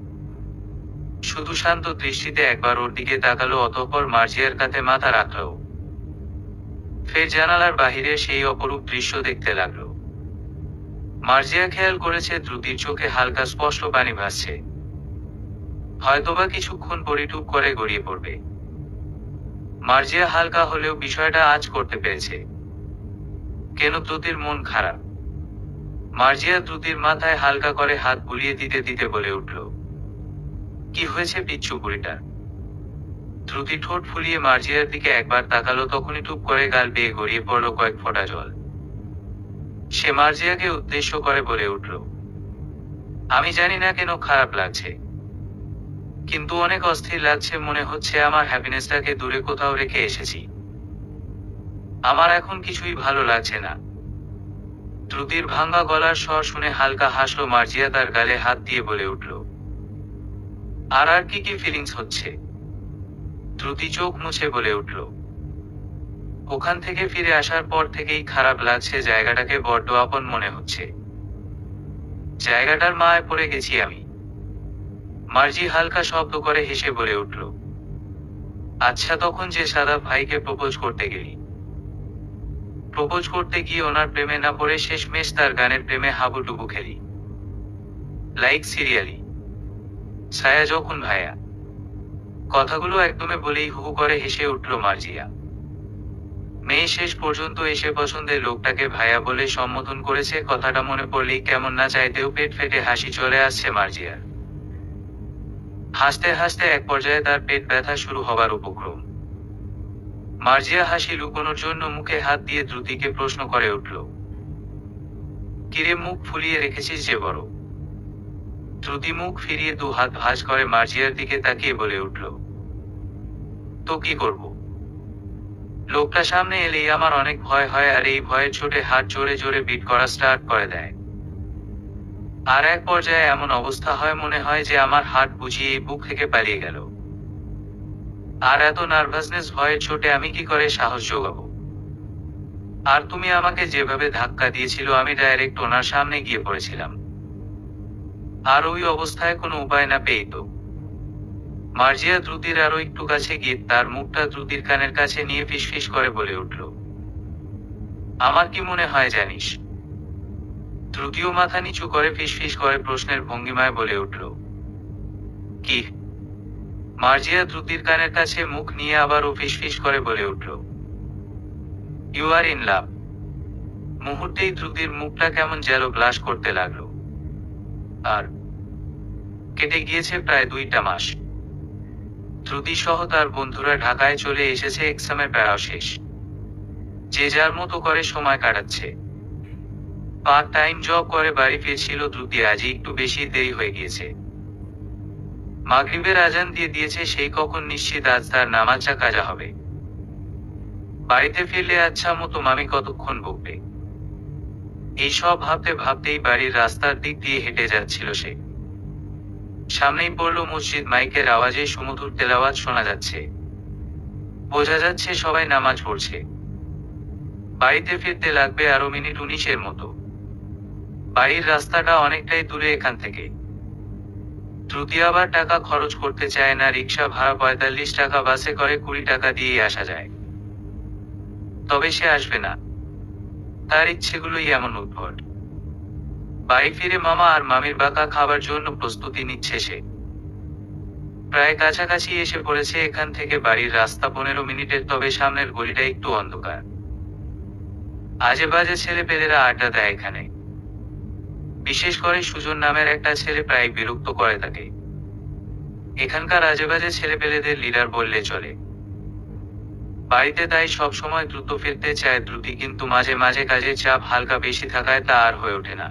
শুধু শান্ত দৃষ্টিতে একবার ওর দিকে তাকালো, অতঃপর মার্জিয়ার কাঁধে মাথা রাখল। ফের জানালার বাহিরে সেই অপরূপ দৃশ্য দেখতে লাগলো। মার্জিয়া খেয়াল করেছে দ্রুতির চোখে হালকা স্পষ্ট পানি ভাসছে। হয়তোবা কিছুক্ষণ পরই টুপ করে গড়িয়ে পড়বে। মার্জিয়া হালকা হলেও বিষয়টা আজ করতে পেরেছে। কেন দ্রুতির মন খারাপ? মার্জিয়া দ্রুতির মাথায় হালকা করে হাত বুলিয়ে দিতে দিতে বলে উঠল, কি হয়েছে পিচ্চু বুড়িটার? দ্রুতি ঠোঁট ফুলিয়ে মার্জিয়ার দিকে একবার তাকালো, তখনই টুপ করে গাল বেয়ে গড়িয়ে পড়ল কয়েক ফোঁটা জল। সে মার্জিয়াকে উদ্দেশ্য করে বলে উঠল, আমি জানি না কেন খারাপ লাগছে, কিন্তু অনেক অস্থির লাগছে। মনে হচ্ছে আমার হ্যাপিনেসটাকে দূরে কোথাও রেখে এসেছি। আমার এখন কিছুই ভালো লাগছে না। দ্রুতির ভাঙা গলার স্বর শুনে হালকা হাসলো মার্জিয়া, তার গালে হাত দিয়ে বলে উঠল, আর আর কি কি ফিলিংস হচ্ছে? দ্রুতি চোখ মুছে বলে উঠল, ওখান থেকে ফিরে আসার পর থেকেই খারাপ লাগছে। জায়গাটাকে বড্ড আপন মনে হচ্ছে। জায়গাটার মায় পড়ে গেছি আমি। মার্জি হালকা শব্দ করে হেসে বলে উঠল, আচ্ছা, তখন যে সাদা ভাইকে প্রপোজ করতে গেলি, প্রপোজ করতে গিয়ে ওনার প্রেমে না পড়ে শেষমেশ তার গানের প্রেমে হাবুডুবু খেলি, লাইক সিরিয়ালি। ছায়া যখন ভাইয়া। কথাগুলো একদমে বলেই হু হু করে হেসে উঠল মার্জিয়া। মেয়ে শেষ পর্যন্ত এসে পছন্দের লোকটাকে ভাইয়া বলে সম্বোধন করেছে, কথাটা মনে পড়লেই কেমন না চাইতেও পেট ফেটে হাসি চলে আসছে মার্জিয়ার। হাসতে হাসতে এক পর্যায়ে তার পেট ব্যথা শুরু হবার উপক্রম। মার্জিয়া হাসি লুকোনোর জন্য মুখে হাত দিয়ে দ্রুতিকে প্রশ্ন করে উঠল, কিরে, মুখ ফুলিয়ে রেখেছিস যে বড়? দ্রুতি মুখ ফিরিয়ে দু হাত ভাঁজ করে মার্জিয়ার দিকে তাকিয়ে বলে উঠল, তো কি করব? লোকটা সামনে এলেই আমার অনেক ভয় হয়, আর এই ভয়ের চোটে হাত জোরে জোরে বিট করা স্টার্ট করে দেয়। আর এক পর্যায়ে এমন অবস্থা হয়, মনে হয় যে আমার হার্ট বুঝিয়ে এই বুক থেকে পালিয়ে গেল। আর এত নার্ভাসনেস, ভয়ের চোটে আমি কি করে সাহস জোগাবো? আর তুমি আমাকে যেভাবে ধাক্কা দিয়েছিল, আমি ডাইরেক্ট ওনার সামনে গিয়ে পড়েছিলাম। আর ওই অবস্থায় কোনো উপায় না পেয়ে তো মার্জিয়া দ্রুতির আরো একটু কাছে গিয়ে তার মুখটা দ্রুতির কানের কাছে নিয়ে ফিসফিস করে বলে উঠল, আমার কি মনে হয় জানিস? দ্রুতিও মাথা নিচু করে ফিসফিস করে প্রশ্নের ভঙ্গিমায় বলে উঠল, কি? মার্জিয়া দ্রুতির কানের কাছে মুখ নিয়ে আবারও ফিসফিস করে বলে উঠল, ইউ আর ইন লাভ। মুহূর্তেই দ্রুতির মুখটা কেমন যেন গ্লাস করতে লাগলো। আর কেটে গিয়েছে প্রায় 2টা মাস। দ্রুতি সহ তার বন্ধুরা ঢাকায় চলে এসেছে, এক্সামের প্যারাও শেষ। যে যার মতো করে সময় কাটাচ্ছে। পার্ট টাইম জব করে বাড়ি ফিরছিল দ্রুতি। আজই একটু বেশি দেরি হয়ে গিয়েছে। মাগরিবের আজান দিয়ে দিয়েছে, সেই কখন নিশ্চিত আজ তার নামাজা কাজা হবে। বাড়িতে ফিরলে আচ্ছা মতো মামি কতক্ষণ বকবে, এইসব ভাবতে ভাবতেই বাড়ির রাস্তার দিক দিয়ে হেঁটে যাচ্ছিল সে। সামনেই পড়ল মসজিদ, মাইকের আওয়াজে সুমধুর তেলাওয়াত শোনা যাচ্ছে। বোঝা যাচ্ছে সবাই নামাজ পড়ছে। বাড়িতে ফিরতে লাগবে আরো মিনিট 19-এর মতো। বাড়ির রাস্তাটা অনেকটাই দূরে এখান থেকে। দ্রুতি আবার টাকা খরচ করতে চায় না। রিক্সা ভাড়া 45 টাকা, বাসে করে 20 টাকা দিয়েই আসা যায়। তবে সে আসবে না, তার ইচ্ছেগুলোই এমন উদ্ভট। বাড়ি ফিরে মামা আর মামির বাঁকা খাবার জন্য প্রস্তুতি নিচ্ছে সে। প্রায় কাছাকাছি এসে পড়েছে এখান থেকে বাড়ির রাস্তা 15 মিনিটের, তবে সামনের গলিটা একটু অন্ধকার। আজে বাজে ছেলেপেলেরা আড্ডা দেয় এখানে। বিশেষ করে সুজন নামের একটা ছেলে প্রায় বিরক্ত করে তাকে। এখানকার আজে বাজে ছেলেপেলেদের লিডার বললে চলে। বাড়িতে তাই সব সময় দ্রুত ফিরতে চায় দ্রুতি, কিন্তু মাঝে মাঝে কাজের চাপ হালকা বেশি থাকায় তা আর হয়ে ওঠে না।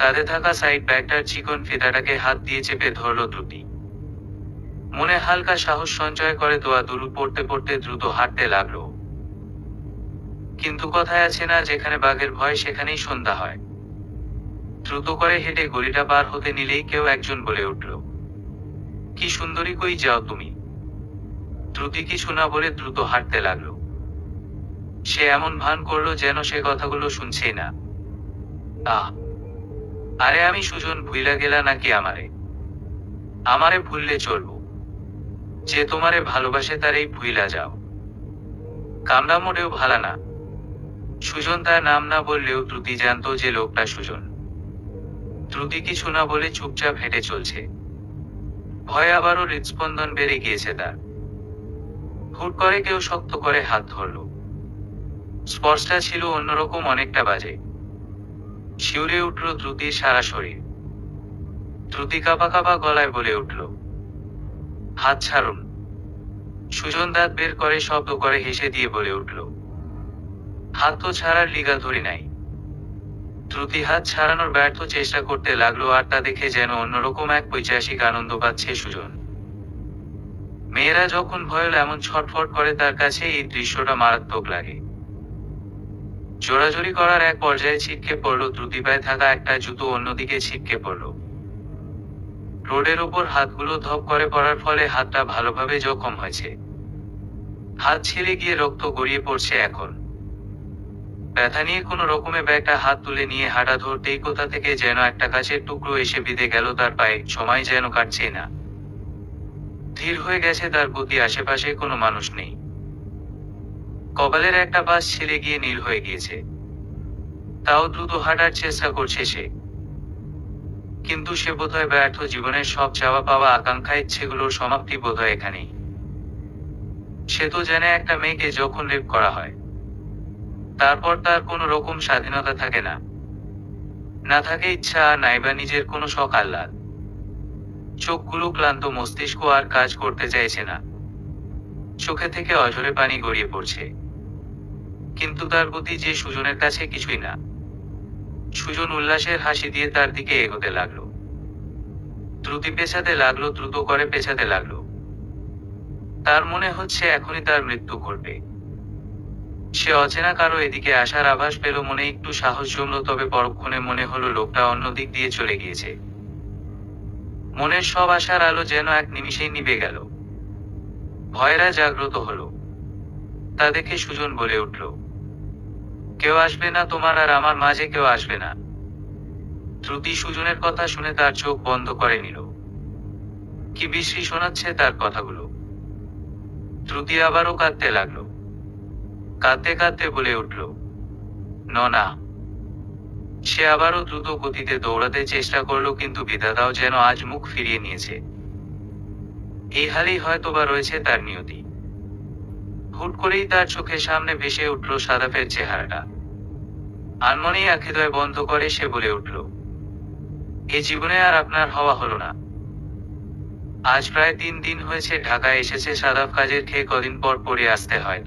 কাঁধে থাকা সাইড ব্যাগটার চিকন ফিতাটাকে হাত দিয়ে চেপে ধরল দ্রুতি। মনে হালকা সাহস সঞ্চয় করে দোয়া দুরূদ পড়তে পড়তে দ্রুত হাঁটতে লাগলো। কিন্তু কথায় আছে না, যেখানে বাঘের ভয় সেখানেই সন্ধ্যা হয়। দ্রুত করে হেঁটে গলিটা পার হতে নিলেই কেউ একজন বলে উঠল, কি সুন্দরী, কই যাও তুমি? দ্রুতি কিছু না বলে দ্রুত হাঁটতে লাগলো। সে এমন ভান করলো যেন সে কথাগুলো শুনছেই না। আহ, আরে আমি সুজন, ভুইলা গেলা নাকি আমারে? আমারে ভুললে চলবো? যে তোমারে ভালোবাসে তারেই ভুইলা যাও। কামড়া মোটেও ভালা না। সুজন তার নাম না বললেও দ্রুতি জানতো যে লোকটা সুজন। দ্রুতি কিছু না বলে চুপচাপ হেঁটে চলছে। ভয় আবারও হৃদস্পন্দন বেড়ে গিয়েছে তার। হুট করে কেউ শক্ত করে হাত ধরল। স্পর্শটা ছিল অন্যরকম, অনেকটা বাজে। শিউরে উঠল দ্রুতির সারা শরীর। দ্রুতি কাঁপা কাঁপা গলায় বলে উঠল, হাত ছাড়ুন। সুজন দাঁত বের করে শব্দ করে হেসে দিয়ে বলে উঠল, হাত তো ছাড়ার লিগা ধরি নাই। দ্রুতি হাত ছাড়ানোর ব্যর্থ চেষ্টা করতে লাগলো, আর তা দেখে যেন অন্যরকম এক পৈশাচিক আনন্দ পাচ্ছে সুজন। মেয়েরা যখন ভয়ে এমন ছটফট করে তার কাছে এই দৃশ্যটা মারাত্মক লাগে। জোরাজুরি করার এক পর্যায়ে ছিটকে পড়ল দ্রুতি। পায়ে থাকা একটা জুতো অন্যদিকে ছিটকে পড়ল। রোডের ওপর হাতগুলো ধপ করে পড়ার ফলে হাতটা ভালোভাবে জখম হয়েছে। হাত ছিঁড়ে গিয়ে রক্ত গড়িয়ে পড়ছে এখন। ব্যথা নিয়ে কোনো রকমে ব্যাগটা হাত তুলে নিয়ে হাঁটা ধরতেই কোথা থেকে যেন একটা কাচের টুকরো এসে বিঁধে গেল তার পায়ে। সময় যেন কাটছে না, ধীর হয়ে গেছে তার গতি। আশেপাশে কোনো মানুষ নেই। কপালের একটা পাশ ছিঁড়ে গিয়ে নীল হয়ে গিয়েছে। তাও দ্রুত হাঁটার চেষ্টা করছে সে। কিন্তু সে বোধহয় ব্যর্থ। জীবনের সব চাওয়া পাওয়া, আকাঙ্ক্ষা, ইচ্ছেগুলোর সমাপ্তি বোধহয় এখানেই। সে তো জানে একটা মেয়েকে যখন রেপ করা হয় তারপর তার কোনো রকম স্বাধীনতা থাকে না, না থাকে ইচ্ছা, আর নাইবা নিজের কোনো শখ আহ্লাদ। চোখগুলো ক্লান্ত, মস্তিষ্ক আর কাজ করতে চাইছে না। চোখে থেকে অঝরে পানি গড়িয়ে পড়ছে। কিন্তু তার গতি যে সুজনের কাছে কিছুই না। সুজন উল্লাসের হাসি দিয়ে তার দিকে এগোতে লাগলো। দ্রুতি পেছাতে লাগলো, দ্রুত করে পেছাতে লাগলো। তার মনে হচ্ছে এখনই তার মৃত্যু ঘটবে। সে অচেনা কারো এদিকে আসার আভাস পেল, মনে একটু সাহস জমল, তবে পরক্ষণে মনে হলো লোকটা অন্য দিক দিয়ে চলে গিয়েছে। মনের সব আশার আলো যেন এক নিমিষেই নিভে গেল। ভয়েরা জাগ্রত হলো। তা দেখে সুজন বলে উঠল, কেউ আসবে না তোমার আর আমার মাঝে, কেউ আসবে না। দ্রুতি সুজনের কথা শুনে তার চোখ বন্ধ করে নিল। কি বিশ্রী শোনাচ্ছে তার কথাগুলো। দ্রুতি আবারও কাঁদতে লাগলো। কাঁদতে কাঁদতে বলে উঠল, না। সে আবারও দ্রুত গতিতে দৌড়াতে চেষ্টা করলো, কিন্তু বিধাতাও যেন আজ মুখ ফিরিয়ে নিয়েছে। এই হালেই হয়তোবা রয়েছে তার নিয়তি। হুট করেই তার চোখের সামনে ভেসে উঠল সাদাফের চেহারাটা। আনমনেই আখিদয় বন্ধ করে সে বলে উঠল, এ জীবনে আর আপনার হওয়া হলো না। আজ প্রায় 3 দিন হয়েছে ঢাকায় এসেছে সাদাফ, কাজের খেয়ে কদিন পর পরে আসতে হয়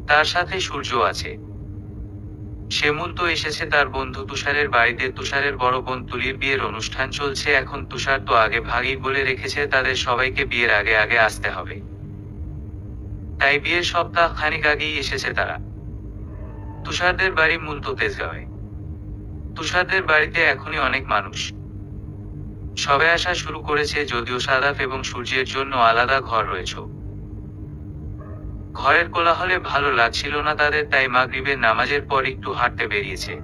তার সাথে সূর্য আছে। সে মূলত এসেছে তার বন্ধু তুষারের বাড়িতে। তুষারের বড় বোন তুলির বিয়ের অনুষ্ঠান চলছে এখন। তুষার তো আগে ভাগেই বলে রেখেছে তাদের সবাইকে বিয়ের আগে আগে আসতে হবে। তাই বিয়ের সপ্তাহ খানিক আগেই এসেছে তারা। তুষারদের বাড়ি মূলত তেজগাঁওয়ে। তুষারদের বাড়িতে এখনই অনেক মানুষ সবে আসা শুরু করেছে, যদিও সাদাফ এবং সূর্যের জন্য আলাদা ঘর রয়েছে। ঘরের কোলাহলে ভালো লাগছিল না তাদের, তাই মাগরিবের নামাজের পর একটু হাঁটতে বেরিয়েছে।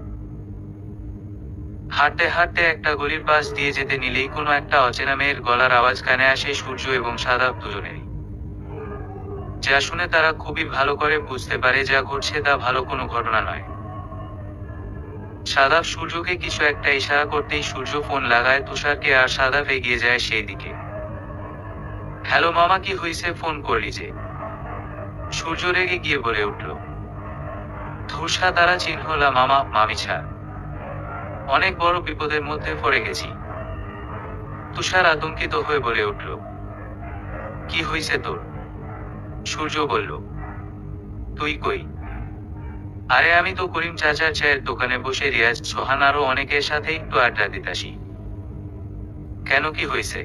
হাঁটতে হাঁটতে একটা গলির পাশ দিয়ে যেতে নিলেই কোনো একটা অচেনা মেয়ের গলার আওয়াজ কানে আসে সূর্য এবং সাদাফ দুজনেরই। যা শুনে তারা খুবই ভালো করে বুঝতে পারে যা ঘটছে তা ভালো কোনো ঘটনা নয়। সাদাফ সূর্যকে কিছু একটা ইশারা করতেই সূর্য ফোন লাগায় তুষারকে, আর সাদাফ এগিয়ে যায় সেই দিকে। হ্যালো মামা, কি হইছে, ফোন করলি যে? সূর্য রেগে গিয়ে বলে উঠল, ধুসা তারা চিনহলা মামা, মামি ছাড়। অনেক বড় বিপদের মধ্যে পড়ে গেছি। তুষার আতঙ্কিত হয়ে বলে উঠল, কি হইছে তোর? সূর্য বলল, তুই কই? আরে আমি তো করিম চাচার চায়ের দোকানে বসে রিয়াজ, সোহান আরো অনেকের সাথে একটু আড্ডা দিতাছি। কেন, কি হইছে?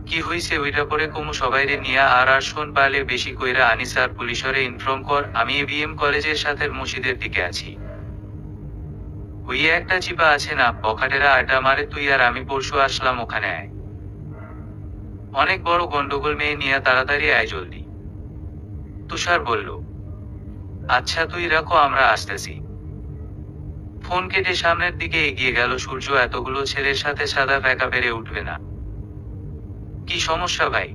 কি হইছে ওইটা পরে কমু সবাইরে নিয়া। আর শোন, পারলে বেশি কইরা আনিস আর পুলিশরে ইনফর্ম কর। আমি এবিএম কলেজের সাথে মসজিদের দিকে আছি। ওই একটা চিপা আছে না, পখাটেরা আড্ডা মারে, তুই আর আমি পরশু আসলাম, ওখানে আয়। অনেক বড় গন্ডগোল, মেয়ে নিয়ে তাড়াতাড়ি আয় জলদি। তুষার বলল, আচ্ছা তুই রাখো, আমরা আসতেছি। ফোন কেটে সামনের দিকে এগিয়ে গেল সূর্য। এতগুলো ছেলের সাথে সাদাফ একা পেরে উঠবে না। কি সমস্যা ভাই?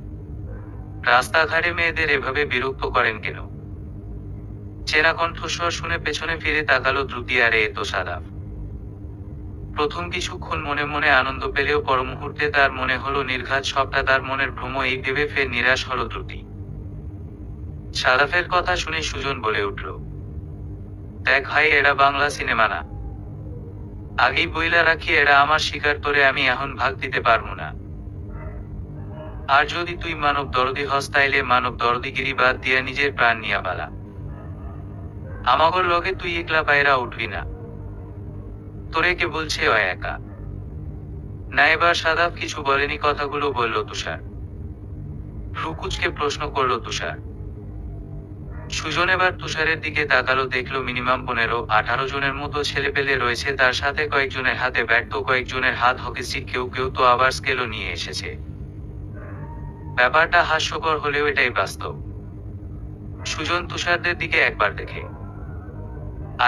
রাস্তাঘাটে মেয়েদের এভাবে বিরক্ত করেন কেন? চেনা কণ্ঠস্বর শুনে পেছনে ফিরে তাকালো দ্রুতি, আরে এ তো সাদাফ। প্রথম কিছুক্ষণ মনে মনে আনন্দ পেলেও পর মুহূর্তে তার মনে হলো নির্ঘাত সবটা তার মনের ভ্রম। এই ভেবে ফের নিরাশ হলো দ্রুতি। সাদাফের কথা শুনে সুজন বলে উঠল, দেখ ভাই, এরা বাংলা সিনেমা না। আগেই বইলা রাখি, এরা আমার শিকার করে, আমি এখন ভাগ দিতে পারবো না। আর যদি তুই মানব দরদি হস, তাইলে মানব দরদিগিরি বাদ দিয়া নিজের প্রাণ নিয়া পালা। আমাগর লগে তুই একলা পায়রা উঠবি না। তোরে কে বলছে ও একা? না, এবার সাদাফ কিছু বলেনি, কথাগুলো বলল তুষার। ভ্রুকুচকে প্রশ্ন করল তুষার। সুজন এবার তুষারের দিকে তাকালো, দেখলো মিনিমাম 15-18 জনের মতো ছেলেপেলে রয়েছে তার সাথে। কয়েকজনের হাতে ব্যাট তো কয়েকজনের হাত হকি স্টিক, কেউ কেউ তো আবার স্কেলও নিয়ে এসেছে। ব্যাপারটা হাস্যকর হলেও এটাই বাস্তব। সুজন তুষারদের দিকে একবার দেখে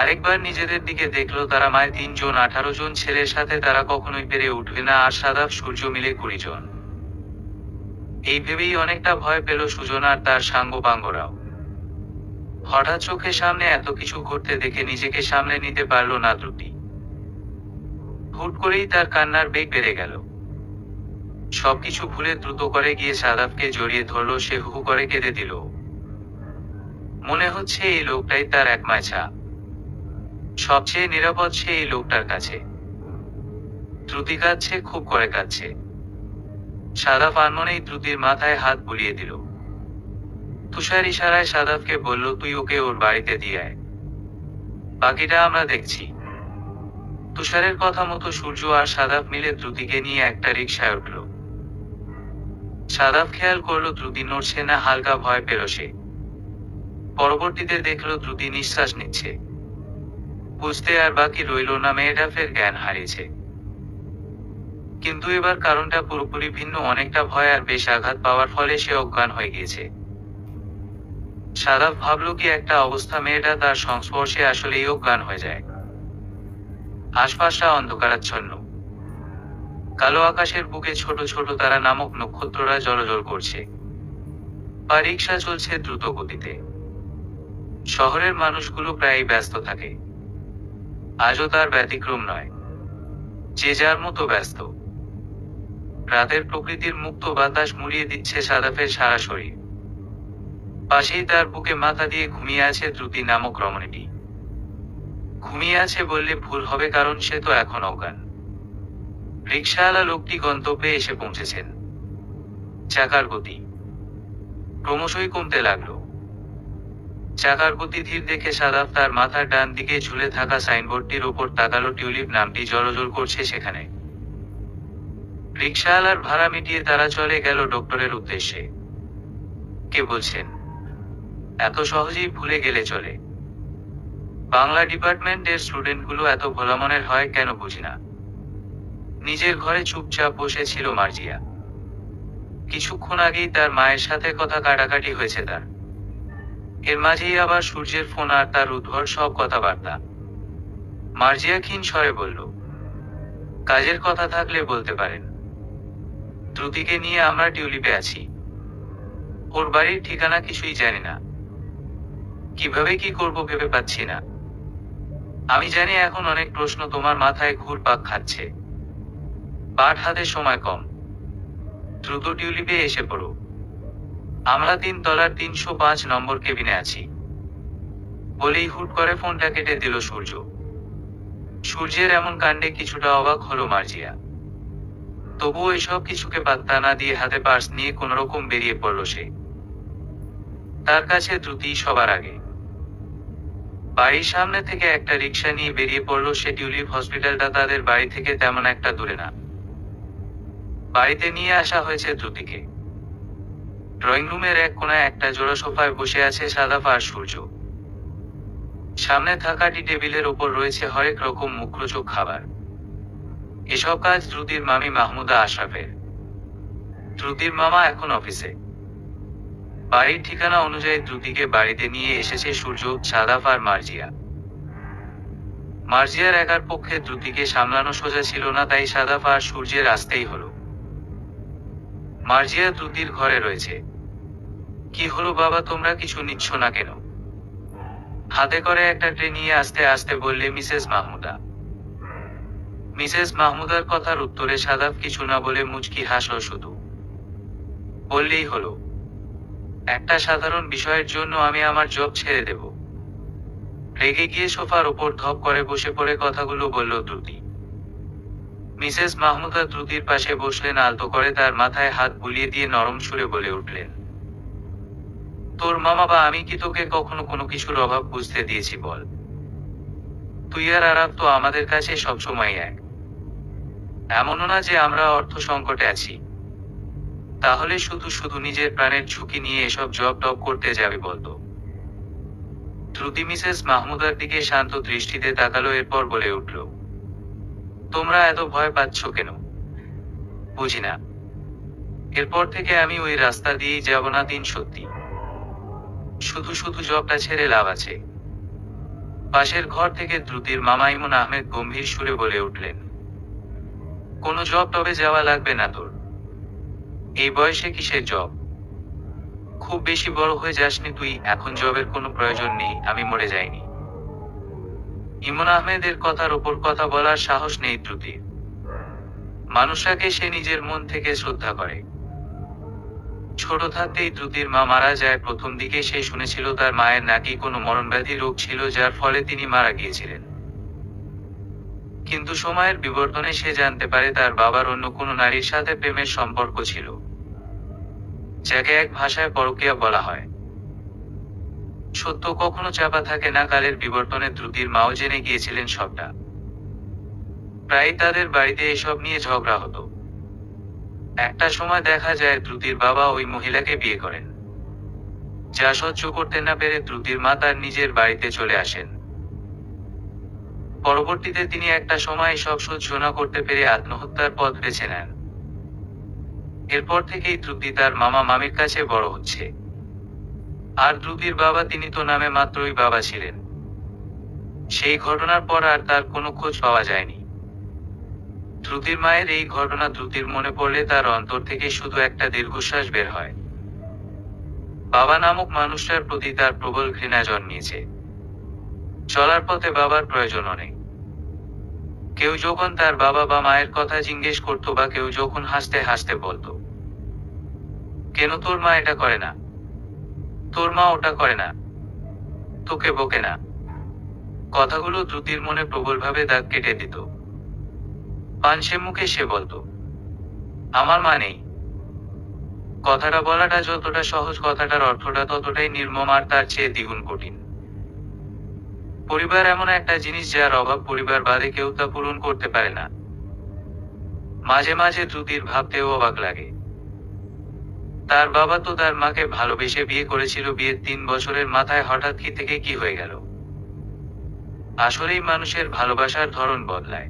আরেকবার নিজেদের দিকে দেখলো। তারা মায় 3 জন, 18 জন ছেলের সাথে তারা কখনোই পেরে উঠবে না, আর সাদাফ সূর্য মিলে 20 জন। এই ভেবেই অনেকটা ভয় পেল সুজন আর তার সাঙ্গপাঙ্গরাও। হঠাৎ চোখের সামনে এত কিছু ঘটতে দেখে নিজেকে সামলে নিতে পারল না দ্রুতি। হুট করেই তার কান্নার বেগ বেড়ে গেল। সবকিছু ভুলে দ্রুত করে গিয়ে সাদাফকে জড়িয়ে ধরলো। সে হু করে কেঁদে দিল। মনে হচ্ছে এই লোকটাই তার এক মাছা। সবচেয়ে নিরাপদ সে এই লোকটার কাছে। দ্রুতি কাঁদছে, খুব করে কাঁদছে। সাদাফ আনমনেই দ্রুতির মাথায় হাত বুলিয়ে দিল। তুষার ইশারায় সাদাফকে বলল, তুই ওকে ওর বাড়িতে দিয়ে আয়, বাকিটা আমরা দেখছি। তুষারের কথা মতো সূর্য আর সাদাফ মিলে দ্রুতিকে নিয়ে একটা রিকশায় উঠল। সাদাফ খেয়াল করলো দ্রুতি নড়ছে না, হালকা ভয় পেল সে। পরবর্তীতে দেখলো দ্রুতি নিঃশ্বাস নিচ্ছে। বুঝতে আর বাকি রইল না, মেয়েটা ফের জ্ঞান হারিয়েছে। কিন্তু এবার কারণটা পুরোপুরি ভিন্ন। অনেকটা ভয় আর বেশ আঘাত পাওয়ার ফলে সে অজ্ঞান হয়ে গিয়েছে। সাদাফ ভাবল, কি একটা অবস্থা, মেয়েটা তার সংস্পর্শে আসলেই অজ্ঞান হয়ে যায়। আশপাশটা অন্ধকারাচ্ছন্ন। কালো আকাশের বুকে ছোট ছোট তারা নামক নক্ষত্ররা জ্বলজ্বল করছে। বা রিক্সা চলছে দ্রুত গতিতে। শহরের মানুষগুলো প্রায়ই ব্যস্ত থাকে। আজও তার ব্যতিক্রম নয়। যে যার মতো ব্যস্ত। রাতের প্রকৃতির মুক্ত বাতাস মুড়িয়ে দিচ্ছে সাদাফের সারা শরীর। পাশেই তার বুকে মাথা দিয়ে ঘুমিয়ে আছে দ্রুতি নামক রমণীটি। ঘুমিয়ে আছে বললে ভুল হবে, কারণ সে তো এখন অজ্ঞান। রিকশাওয়ালা লোকটি গন্তব্যে এসে পৌঁছেছেন। চাকার গতি ক্রমশই কমতে লাগলো। চাকার গতি ধীর দেখে সাদাফ তার মাথার ডান দিকে ঝুলে থাকা সাইনবোর্ডটির ওপর তাকালো। টিউলিপ নামটি জলজল করছে সেখানে। রিকশাওয়ালার ভাড়া মিটিয়ে তারা চলে গেল ডক্টরের উদ্দেশ্যে। কে বলছেন? এত সহজেই ভুলে গেলে চলে? বাংলা ডিপার্টমেন্টের স্টুডেন্টগুলো এত ভোলা মনের হয় কেন বুঝি না। নিজের ঘরে চুপচাপ বসে ছিল মার্জিয়া। কিছুক্ষণ আগেই তার মায়ের সাথে কথা কাটাকাটি হয়েছে তার। এর মাঝেই আবার সূর্যের ফোন আর তার উদ্ভট সব কথাবার্তা। মার্জিয়া ক্ষীণ স্বরে বলল, কাজের কথা থাকলে বলতে পারেন। দ্রুতিকে নিয়ে আমরা টিউলিপে আছি। ওর বাড়ির ঠিকানা কিছুই জানি না। কিভাবে কি করব ভেবে পাচ্ছি না। আমি জানি এখন অনেক প্রশ্ন তোমার মাথায় ঘুরপাক খাচ্ছে। বাট হাতে সময় কম। দ্রুত টিউলিপে এসে পড়ো। আমরা 3 তলার 305 নম্বর কেবিনে আছি। বলেই হুট করে ফোনটা কেটে দিল সূর্য। সূর্যের এমন কাণ্ডে কিছুটা অবাক হলো মার্জিয়া। তবুও এসব কিছুকে পাত্তা না দিয়ে হাতে পার্স নিয়ে কোনোরকম বেরিয়ে পড়ল সে। তার কাছে দ্রুতি সবার আগে। বাড়ির সামনে থেকে একটা রিক্সা নিয়ে বেরিয়ে পড়ল সে। টিউলিপ হসপিটালটা তাদের বাড়ি থেকে তেমন একটা দূরে না। বাড়িতে নিয়ে আসা হয়েছে দ্রুতিকে। ড্রয়িং রুমের এক কোণায় একটা জোড়া সোফায় বসে আছে সাদাফ আর সূর্য। সামনে থাকা টি টেবিলের ওপর রয়েছে হরেক রকম মুখরোচক খাবার। এসব কাজ দ্রুতির মামি মাহমুদা আশরাফের। দ্রুতির মামা এখন অফিসে। বাড়ির ঠিকানা অনুযায়ী দ্রুতিকে বাড়িতে নিয়ে এসেছে সূর্য, সাদাফ আর মার্জিয়া। মার্জিয়ার একার পক্ষে দ্রুতিকে সামলানো সোজা ছিল না, তাই সাদাফ আর সূর্যের আসতেই হলো। মার্জিয়া দ্রুতির ঘরে রয়েছে। কি হলো বাবা, তোমরা কিছু নিচ্ছ না কেন? হাতে করে একটা ট্রে নিয়ে আস্তে আস্তে বললে মিসেস মাহমুদা। মিসেস মাহমুদার কথার উত্তরে সাদাফ কিছু না বলে মুচকি হাসল শুধু। বললেই হলো, একটা সাধারণ বিষয়ের জন্য আমি আমার জব ছেড়ে দেব। রেগে গিয়ে সোফার ওপর ধপ করে বসে পড়ে কথাগুলো বলল দ্রুতি। মিসেস মাহমুদা দ্রুতির পাশে বসলেন। আলতো করে তার মাথায় হাত বুলিয়ে দিয়ে নরম সুরে বলে উঠলেন, তোর মামা বা আমি কি তোকে কখনো কোনো কিছুর অভাব বুঝতে দিয়েছি বল? তুই আর আরাফ তো আমাদের কাছে সবসময় এক। এমনও না যে আমরা অর্থ সংকটে আছি। তাহলে শুধু শুধু নিজের প্রাণের ঝুঁকি নিয়ে এসব জব টব করতে যাবে বলতো? দ্রুতি মিসেস মাহমুদার দিকে শান্ত দৃষ্টিতে তাকালো, এরপর বলে উঠল, তোমরা এত ভয় পাচ্ছ কেন? বুঝি না। এরপর থেকে আমি ওই রাস্তা দিয়েই যাব না। দিন সত্যি। শুধু শুধু জবটা ছেড়ে লাভ আছে? পাশের ঘর থেকে দ্রুতির মামা ইমন আহমেদ গম্ভীর সুরে বলে উঠলেন, কোনো জব টবে যাওয়া লাগবে না তোর। এই বয়সে কিসের জব? খুব বেশি বড় হয়ে যাসনি তুই। এখন জবের কোনো প্রয়োজন নেই। আমি মরে যাইনি। ইমন আহমেদের কথার ওপর কথা বলার সাহস নেই দ্রুতির। মানুষটাকে সে নিজের মন থেকে শ্রদ্ধা করে। ছোট থাকতেই দ্রুতির মা মারা যায়। প্রথম দিকে সে শুনেছিল তার মায়ের নাকি কোনো মরণব্যাধি রোগ ছিল, যার ফলে তিনি মারা গিয়েছিলেন। কিন্তু সময়ের বিবর্তনে সে জানতে পারে তার বাবার অন্য কোনো নারীর সাথে প্রেমের সম্পর্ক ছিল, যাকে এক ভাষায় পরকীয়া বলা হয়। সত্য কখনো চাপা থাকে না। কালের বিবর্তনে দ্রুতির মাও জেনে গিয়েছিলেন সবটা। প্রায় তাদের বাড়িতে এসব নিয়ে ঝগড়া হতো। একটা সময় দেখা যায় দ্রুতির বাবা ওই মহিলাকে বিয়ে করেন। যা সহ্য করতে না পেরে দ্রুতির মা তার নিজের বাড়িতে চলে আসেন। পরবর্তীতে তিনি একটা সময় সব সহ্য না করতে পেরে আত্মহত্যার পথ বেছে নেন। এরপর থেকেই দ্রুতি তার মামা মামির কাছে বড় হচ্ছে। আর দ্রুতির বাবা, তিনি তো নামে মাত্রই বাবা ছিলেন। সেই ঘটনার পর আর তার কোনো খোঁজ পাওয়া যায়নি। দ্রুতির মায়ের এই ঘটনা দ্রুতির মনে পড়লে তার অন্তর থেকে শুধু একটা দীর্ঘশ্বাস বের হয়। বাবা নামক মানুষটার প্রতি তার প্রবল ঘৃণা জন্মিয়েছে। চলার পথে বাবার প্রয়োজনও নেই। কেউ যখন তার বাবা বা মায়ের কথা জিজ্ঞেস করতো বা কেউ যখন হাসতে হাসতে বলতো, কেন তোর মা এটা করে না, তোর মা ওটা করে না, তোকে বকে না, কথাগুলো দ্রুতির মনে প্রবলভাবে দাগ কেটে দিত। পানসে মুখে সে বলতো, আমার মা নেই। কথাটা বলাটা যতটা সহজ, কথাটার অর্থটা ততটাই নির্মম আর তার চেয়ে দ্বিগুণ কঠিন। পরিবার এমন একটা জিনিস যার অভাব পরিবার বাদে কেউ তা পূরণ করতে পারে না। মাঝে মাঝে দ্রুতির ভাবতেও অবাক লাগে, তার বাবা তো তার মাকে ভালোবেসে বিয়ে করেছিল, বিয়ের 3 বছরের মাথায় হঠাৎ কি থেকে কি হয়ে গেল। আসলেই মানুষের ভালোবাসার ধরন বদলায়,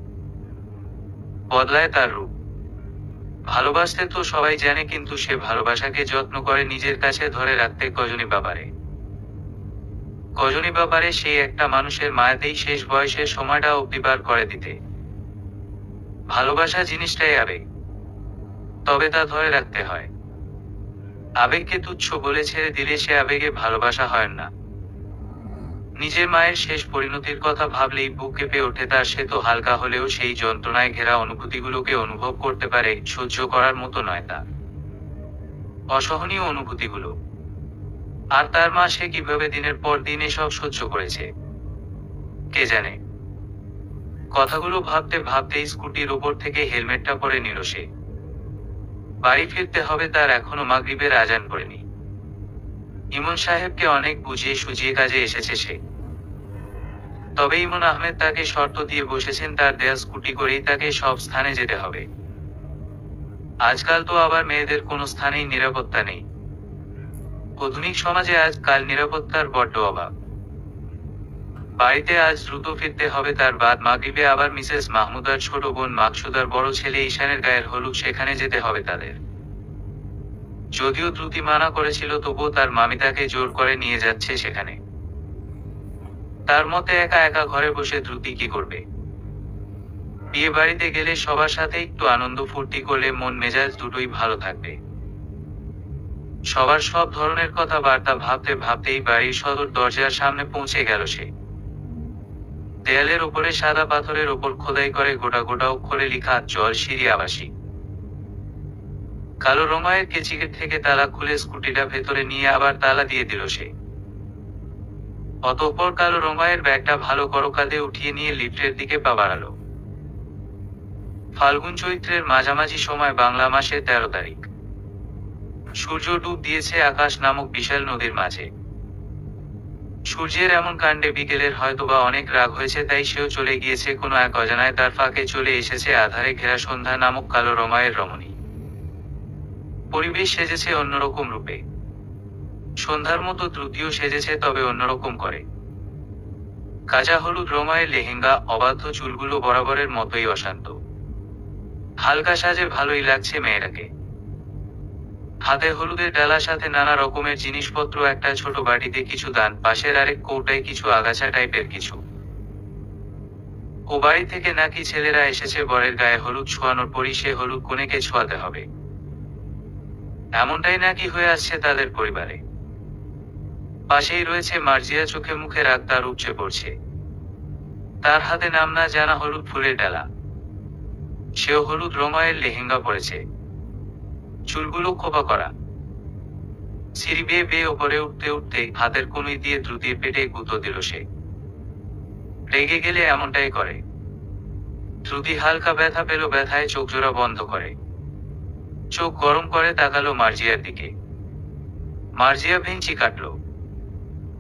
বদলায় তার রূপ। ভালোবাসতে তো সবাই জানে, কিন্তু সে ভালোবাসাকে যত্ন করে নিজের কাছে ধরে রাখতে কজনই ব্যাপারে। কজনই ব্যাপারে সেই একটা মানুষের মায়াতেই শেষ বয়সের সময়টা অব্দি পার করে দিতে। ভালোবাসা জিনিসটাই আবেগ, তবে তা ধরে রাখতে হয়। আবেগকে তুচ্ছ বলে ছেড়ে দিলে সে আবেগে ভালোবাসা হয় না। নিজের মায়ের শেষ পরিণতির কথা ভাবলেই বুক কেঁপে ওঠে তার। সে তো হালকা হলেও সেই যন্ত্রণায় ঘেরা অনুভূতিগুলোকে অনুভব করতে পারে, সহ্য করার মতো নয় তা অসহনীয় অনুভূতিগুলো। আর তার মা, সে কিভাবে দিনের পর দিন এসব সহ্য করেছে কে জানে। কথাগুলো ভাবতে ভাবতেই স্কুটির ওপর থেকে হেলমেটটা পরে নিল সে। বাড়ি ফিরতে হবে তার, এখনো মাগরিবের আজান পড়েনি। ইমন সাহেবকে অনেক বুঝিয়ে সুঝিয়ে কাজে এসেছে সে। তবে ইমন আহমেদ তাকে শর্ত দিয়ে বসেছেন, তার দেয়া স্কুটি করেই তাকে সব স্থানে যেতে হবে। আজকাল তো আবার মেয়েদের কোনো স্থানেই নিরাপত্তা নেই। আধুনিক সমাজে আজকাল নিরাপত্তার বড্ড অভাব। বাড়িতে আজ দ্রুত ফিরতে হবে তার। বাদ মাগরিবে আবার মিসেস মাহমুদার ছোট বোন মাকসুদার বড় ছেলে ঈশানের গায়ের হলুদ, সেখানে যেতে হবে তাদের। যদিও দ্রুতি মানা করেছিল, তবুও তার মামি তাকে জোর করে নিয়ে যাচ্ছে সেখানে। তার মতে একা একা ঘরে বসে দ্রুতি কি করবে। বিয়ে বাড়িতে গেলে সবার সাথে একটু আনন্দ ফুর্তি করলে মন মেজাজ দুটোই ভালো থাকবে। সবার সব ধরনের কথা বার্তা ভাবতে ভাবতেই বাড়ির সদর দরজার সামনে পৌঁছে গেল সে। দেয়ালের উপরে সাদা পাথরের ওপর খোদাই করে গোটা গোটা অক্ষরে লেখা জল সিঁড়ি আবাসিক। কালো রঙের কেচিকেট থেকে তালা খুলে স্কুটিটা ভেতরে নিয়ে আবার তালা দিয়ে দিল সে। অতঃপর কালো রঙের ব্যাগটা ভালো করকাদে উঠিয়ে নিয়ে লিফটের দিকে পা বাড়ালো। ফাল্গুন চৈত্রের মাঝামাঝি সময়, বাংলা মাসের 13 তারিখ। সূর্য ডুব দিয়েছে আকাশ নামক বিশাল নদীর মাঝে। সূর্যের এমন কাণ্ডে বিকেলের হয়তোবা অনেক রাগ হয়েছে, তাই সেও চলে গিয়েছে কোনো এক অজানায়। তার ফাঁকে চলে এসেছে আধারে ঘেরা সন্ধ্যা নামক কালো রঙের রমণী। পরিবেশ সেজেছে অন্যরকম রূপে। সন্ধ্যার মতো দ্রুতিও সেজেছে, তবে অন্যরকম করে। কাঁচা হলুদ রঙের লেহেঙ্গা, অবাধ্য চুলগুলো বরাবরের মতোই অশান্ত। হালকা সাজে ভালোই লাগছে মেয়েটাকে। হাতে হলুদের ডালার সাথে নানা রকমের জিনিসপত্র, একটা ছোট বাটিতে কিছু দান, পাশের আরেক কৌটায় কিছু আগাছা টাইপের কিছু। ও বাড়ি থেকে নাকি ছেলেরা এসেছে বরের গায়ে হলুদ ছোঁয়ানোর পরই সে হলুদ কনেকে ছোঁয়াতে হবে, এমনটাই নাকি হয়ে আসছে তাদের পরিবারে। পাশেই রয়েছে মার্জিয়া, চোখে মুখে রাগ তার উপচে পড়ছে। তার হাতে নাম না জানা হলুদ ফুলের ডালা। সেও হলুদ রঙের লেহেঙ্গা পরেছে, চুলগুলো খোপা করা। সিঁড়ি বেয়ে বেয়ে ওপরে উঠতে উঠতে হাতের কনুই দিয়ে দ্রুতির পেটে গুঁতো দিল সে। রেগে গেলে এমনটাই করে। দ্রুতি হালকা ব্যথা পেল, ব্যথায় চোখ জোড়া বন্ধ করে। চোখ গরম করে তাকালো মার্জিয়ার দিকে। মার্জিয়া ভেঙচি কাটল।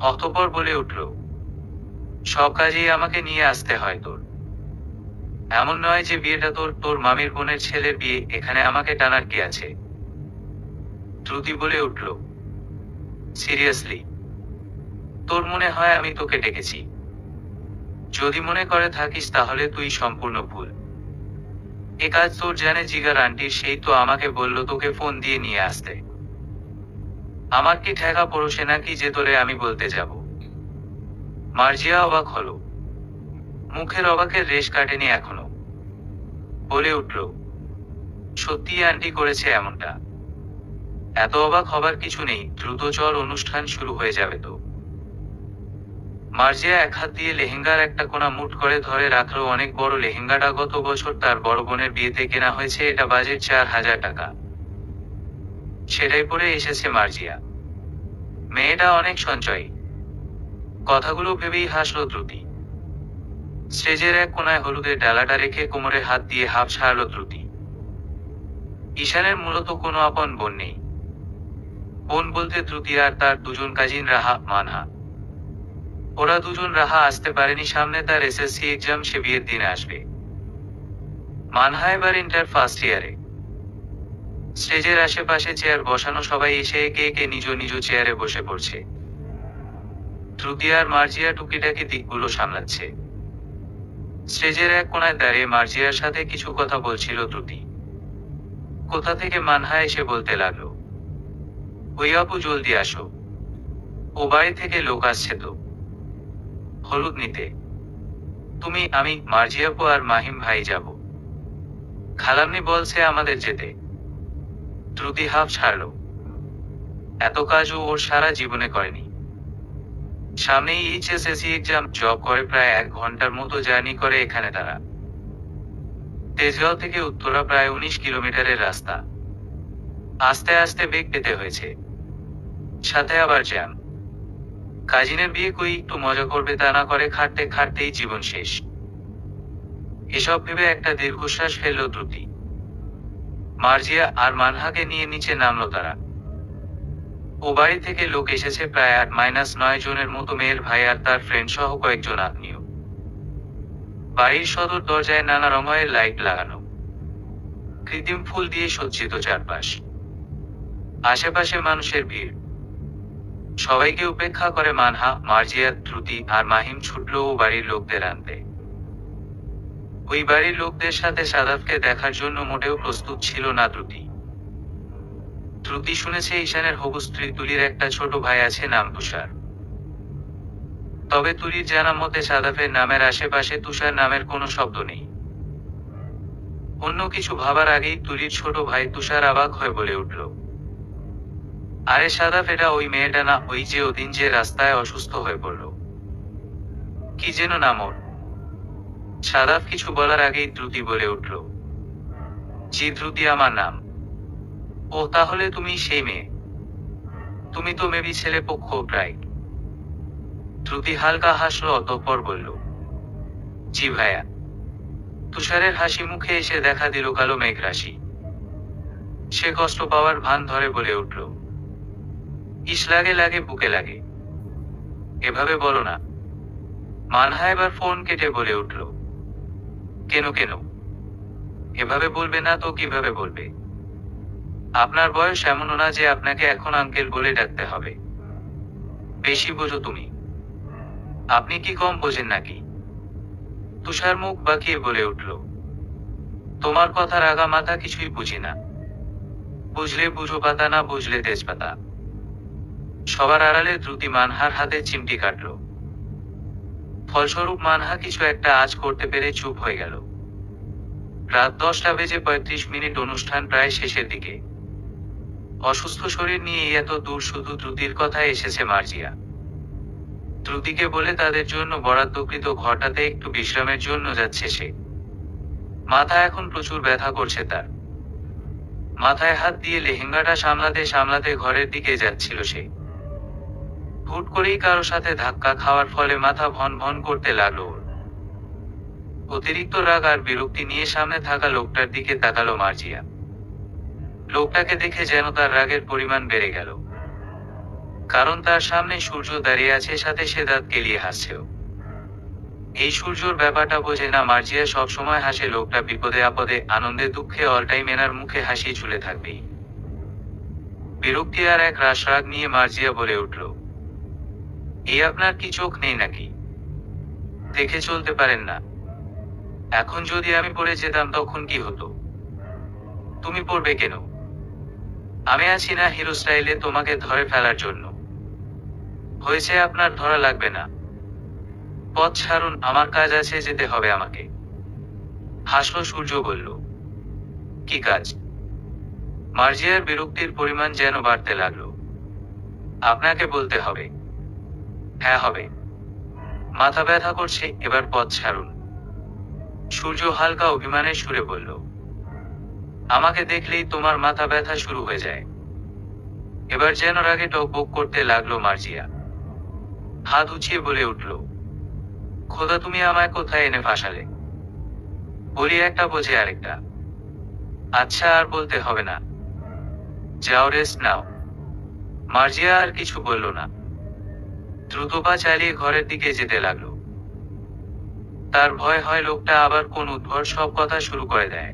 অতঃপর বলে উঠল, সব কাজেই আমাকে নিয়ে আসতে হয় তোর। এমন নয় যে বিয়েটা তোর মামির বোনের ছেলের বিয়ে, এখানে আমাকে টানার কি আছে। দ্রুতি বলে উঠল, সিরিয়াসলি? তোর মনে হয় আমি তোকে ডেকেছি? যদি মনে করে থাকিস তাহলে তুই সম্পূর্ণ ভুল। এ কাজ তোর জানে জিগার আন্টির, সেই তো আমাকে বলল তোকে ফোন দিয়ে নিয়ে আসতে। আমার কি ঠেকা পড়োসে নাকি যে তোরে আমি বলতে যাব? মার্জিয়া অবাক হলো। মুখের অবাকের রেশ কাটেনি এখনো। বলে উঠল, সত্যি আন্টি করেছে এমনটা? এত অবাক হবার কিছু নেই, দ্রুত চল, অনুষ্ঠান শুরু হয়ে যাবে তো। মার্জিয়া এক হাত দিয়ে লেহেঙ্গার একটা কোণা মুঠ করে ধরে রাখলো। অনেক বড় লেহেঙ্গাটা গত বছর তার বড় বোনের বিয়েতে কেনা হয়েছে, এটা বাজেট 4,000 টাকা। সেটাই পরে এসেছে মার্জিয়া। মেয়েটা অনেক সঞ্চয়ী। কথাগুলো ভেবেই হাসলো দ্রুতি। স্টেজের এক কোনায় হলুদের ডালাটা রেখে কোমরে হাত দিয়ে হাঁপ ছাড়ল দ্রুতি। ঈশানের মূলত কোনো আপন বোন নেই। বোন বলতে দ্রুতি আর তার দুজন কাজিন রাহা, মানহা। ওরা দুজন রাহা আসতে পারেনি, সামনে তার এসএসসি এক্সাম, সে বিয়ের দিনে আসবে। মানহা এবার ইন্টার ফার্স্ট ইয়ারে। স্টেজের আশেপাশে চেয়ার বসানো, সবাই এসে একে একে নিজ নিজ চেয়ারে বসে পড়ছে। দ্রুতি আর মার্জিয়া টুকিটাকি দিকগুলো সামলাচ্ছে। স্টেজের এক কোনায় দাঁড়িয়ে মার্জিয়ার সাথে কিছু কথা বলছিল দ্রুতি। কোথা থেকে মানহা এসে বলতে লাগলো, ওই আপু জলদি আসো, ও বাড়ি থেকে লোক আসছে তো হলুদ নিতে। তুমি, আমি, মার্জিয়াপু আর মাহিম ভাই যাব। খালামনি বলছে আমাদের যেতে। দ্রুতি হাঁপ ছাড়ল। এত কাজও ওর সারা জীবনে করেনি। সামনেই এইচএসসি এক্সাম, জব করে প্রায় 1 ঘন্টার মতো জার্নি করে এখানে তারা। তেজগাঁও থেকে উত্তরা প্রায় 19 কিলোমিটারের রাস্তা। আস্তে আস্তে বেগ পেতে হয়েছে, সাথে আবার জ্যাম। কাজিনের বিয়ে কই একটু মজা করবে তা না করে খাটতে খাটতেই জীবন শেষ। এসব ভেবে একটা দীর্ঘশ্বাস ফেলল দ্রুতি। মার্জিয়া আর মানহাকে নিয়ে নিচে নামলো তারা। ও বাড়ি থেকে লোক এসেছে প্রায় 8-9 জনের মতো, মেয়ের ভাই আর তার ফ্রেন্ড সহ কয়েকজন আত্মীয়। বাড়ির সদর দরজায় নানা রঙের লাইট লাগানো, কৃত্রিম ফুল দিয়ে সজ্জিত চারপাশ। আশেপাশে মানুষের ভিড়। সবাইকে উপেক্ষা করে মানহা, মার্জিয়া, দ্রুতি আর মাহিম ছুটল ও বাড়ির লোকদের আনতে। ওই বাড়ির লোকদের সাথে সাদাফকে দেখার জন্য মোটেও প্রস্তুত ছিল না দ্রুতি। দ্রুতি শুনেছে ঈশানের হবু স্ত্রী তুলির একটা ছোট ভাই আছে, নাম তুষার। তবে তুলির জানা মতে সাদাফের নামের আশেপাশে তুষার নামের কোনো শব্দ নেই। অন্য কিছু ভাবার আগেই তুলির ছোট ভাই তুষার অবাক হয়ে বলে উঠল, আরে সাদাফ, এটা ওই মেয়েটা না, ওই যে ওদিন যে রাস্তায় অসুস্থ হয়ে পড়ল, কি যেন নাম ওর। সাদাফ কিছু বলার আগেই দ্রুতি বলে উঠল, জি দ্রুতি আমার নাম। ও তাহলে তুমি সেই মেয়ে? তুমি তো মেবি ছেলে পক্ষ প্রায়। দ্রুতি হালকা হাসলো, অতঃপর বলল, জি ভাইয়া। তুষারের হাসি মুখে এসে দেখা দিল কালো মেঘ রাশি। সে কষ্ট পাওয়ার ভান ধরে বলে উঠল, ইস লাগে লাগে, বুকে লাগে। এভাবে বলো না। মানহা এবার ফোন কেটে বলে উঠল, কেন কেন? এভাবে বলবে না তো কিভাবে বলবে? আপনার বয়স এমনও না যে আপনাকে এখন আঙ্কেল বলে ডাকতে হবে। বেশি বোঝো তুমি। আপনি কি কম বোঝেন নাকি? তুষার মুখ বাঁকিয়ে বলে উঠল, তোমার কথার আগা মাথা কিছুই বুঝি না। বুঝলে বুঝো পাতা, না বুঝলে তেজপাতা। সবার আড়ালে দ্রুতি মানহার হাতে চিমটি কাটল। ফলস্বরূপ মানহা কিছু একটা আজ করতে পেরে চুপ হয়ে গেল। রাত 10:35 অনুষ্ঠান প্রায় শেষের দিকে। অসুস্থ শরীর নিয়ে এত দূর শুধু দ্রুতির কথায় এসেছে মার্জিয়া। দ্রুতিকে বলে তাদের জন্য বরাদ্দকৃত ঘরটাতে একটু বিশ্রামের জন্য যাচ্ছে সে। মাথা এখন প্রচুর ব্যথা করছে তার। মাথায় হাত দিয়ে লেহেঙ্গাটা সামলাতে সামলাতে ঘরের দিকে যাচ্ছিল সে। হুট করেই কারো সাথে ধাক্কা খাওয়ার ফলে মাথা ভন ভন করতে লাগলো ওর। অতিরিক্ত রাগ আর বিরক্তি নিয়ে সামনে থাকা লোকটার দিকে তাকালো মার্জিয়া। লোকটাকে দেখে যেন তার রাগের পরিমাণ বেড়ে গেল। কারণ তার সামনে সূর্য দাঁড়িয়ে আছে, সাথে সে দাঁত কেলিয়ে হাসছেও। এই সূর্যর ব্যাপারটা বোঝে না মার্জিয়া, সবসময় হাসে। লোকটা বিপদে আপদে, আনন্দে দুঃখে অল টাইম এনার মুখে হাসি ঝুলে থাকবেই। বিরক্তি আর এক রাশ রাগ নিয়ে মার্জিয়া বলে উঠল, এই আপনার কি চোখ নেই নাকি? দেখে চলতে পারেন না? এখন যদি আমি পড়ে যেতাম তখন কি হতো? তুমি পড়বে কেন? আমি আছি না হিরো স্টাইলে তোমাকে ধরে ফেলার জন্য। হয়েছে, আপনার ধরা লাগবে না। পথ ছাড়ুন, আমার কাজ আছে, যেতে হবে আমাকে। হাসল সূর্য, বলল, কি কাজ? মার্জিয়ার বিরক্তির পরিমাণ যেন বাড়তে লাগলো। আপনাকে বলতে হবে। হ্যাঁ হবে। মাথা ব্যথা করছে, এবার পথ ছাড়ুন। সূর্য হালকা অভিমানের সুরে বলল, আমাকে দেখলেই তোমার মাথা ব্যথা শুরু হয়ে যায়। এবার যেন রাগে টকবক করতে লাগলো মার্জিয়া। হাত উঁচিয়ে বলে উঠল, খোদা, তুমি আমায় কোথায় এনে ফাঁসালে? বলি একটা বোঝে আরেকটা। আচ্ছা, আর বলতে হবে না, যাও রেস্ট নাও। মার্জিয়া আর কিছু বলল না। দ্রুত পা চালিয়ে ঘরের দিকে যেতে লাগলো। তার ভয় হয় লোকটা আবার কোন উদ্ভট সব কথা শুরু করে দেয়।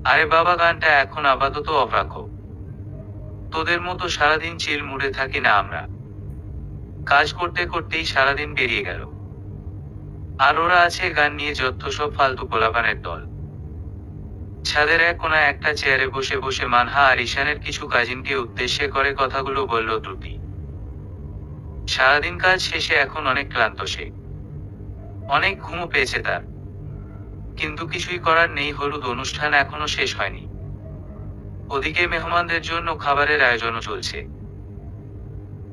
আরে বাবা, গানটা এখন আপাতত অফ রাখো। তোদের মতো সারাদিন চিল মুড়ে থাকি না আমরা। কাজ করতে করতেই সারাদিন বেরিয়ে গেল। আর ওরা আছে গান নিয়ে যত সব ফালতু পোলাপানের দল। ছাদের এক কোনায় একটা চেয়ারে বসে বসে মানহা আর ঈশানের কিছু কাজিনকে উদ্দেশ্যে করে কথাগুলো বলল দ্রুতি। সারাদিন কাজ শেষে এখন অনেক ক্লান্ত সে। অনেক ঘুমও পেয়েছে তার। কিন্তু কিছুই করার নেই, হলুদ অনুষ্ঠান এখনো শেষ হয়নি। ওদিকে মেহমানদের জন্য খাবারের আয়োজনও চলছে।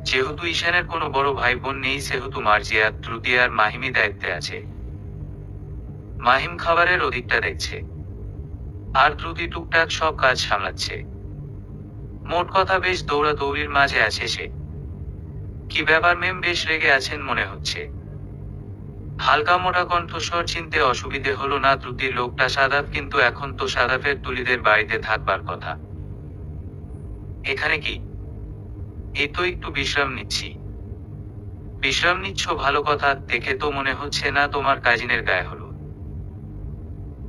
যেহেতু ঈশানের কোনো বড় ভাই বোন নেই, সেহেতু মার্জিয়া, দ্রুতি আর মাহিমি দায়িত্বে আছে। মাহিম খাবারের ওদিকটা দেখছে, আর দ্রুতি টুকটাক সব কাজ সামলাচ্ছে। মোট কথা বেশ দৌড়াদৌড়ির মাঝে আছে সে। কি ব্যাপার মেম, বেশ রেগে আছেন মনে হচ্ছে। হালকা মোটা কণ্ঠস্বর চিনতে অসুবিধে হলো না দ্রুতির। লোকটা সাদাফ, কিন্তু এখন তো সাদাফের তুলিদের বাড়িতে থাকবার কথা। এখানে কি? এই তো একটু বিশ্রাম নিচ্ছি। বিশ্রাম নিচ্ছ? ভালো কথা, দেখে তো মনে হচ্ছে না তোমার কাজিনের গায়ে হলুদ।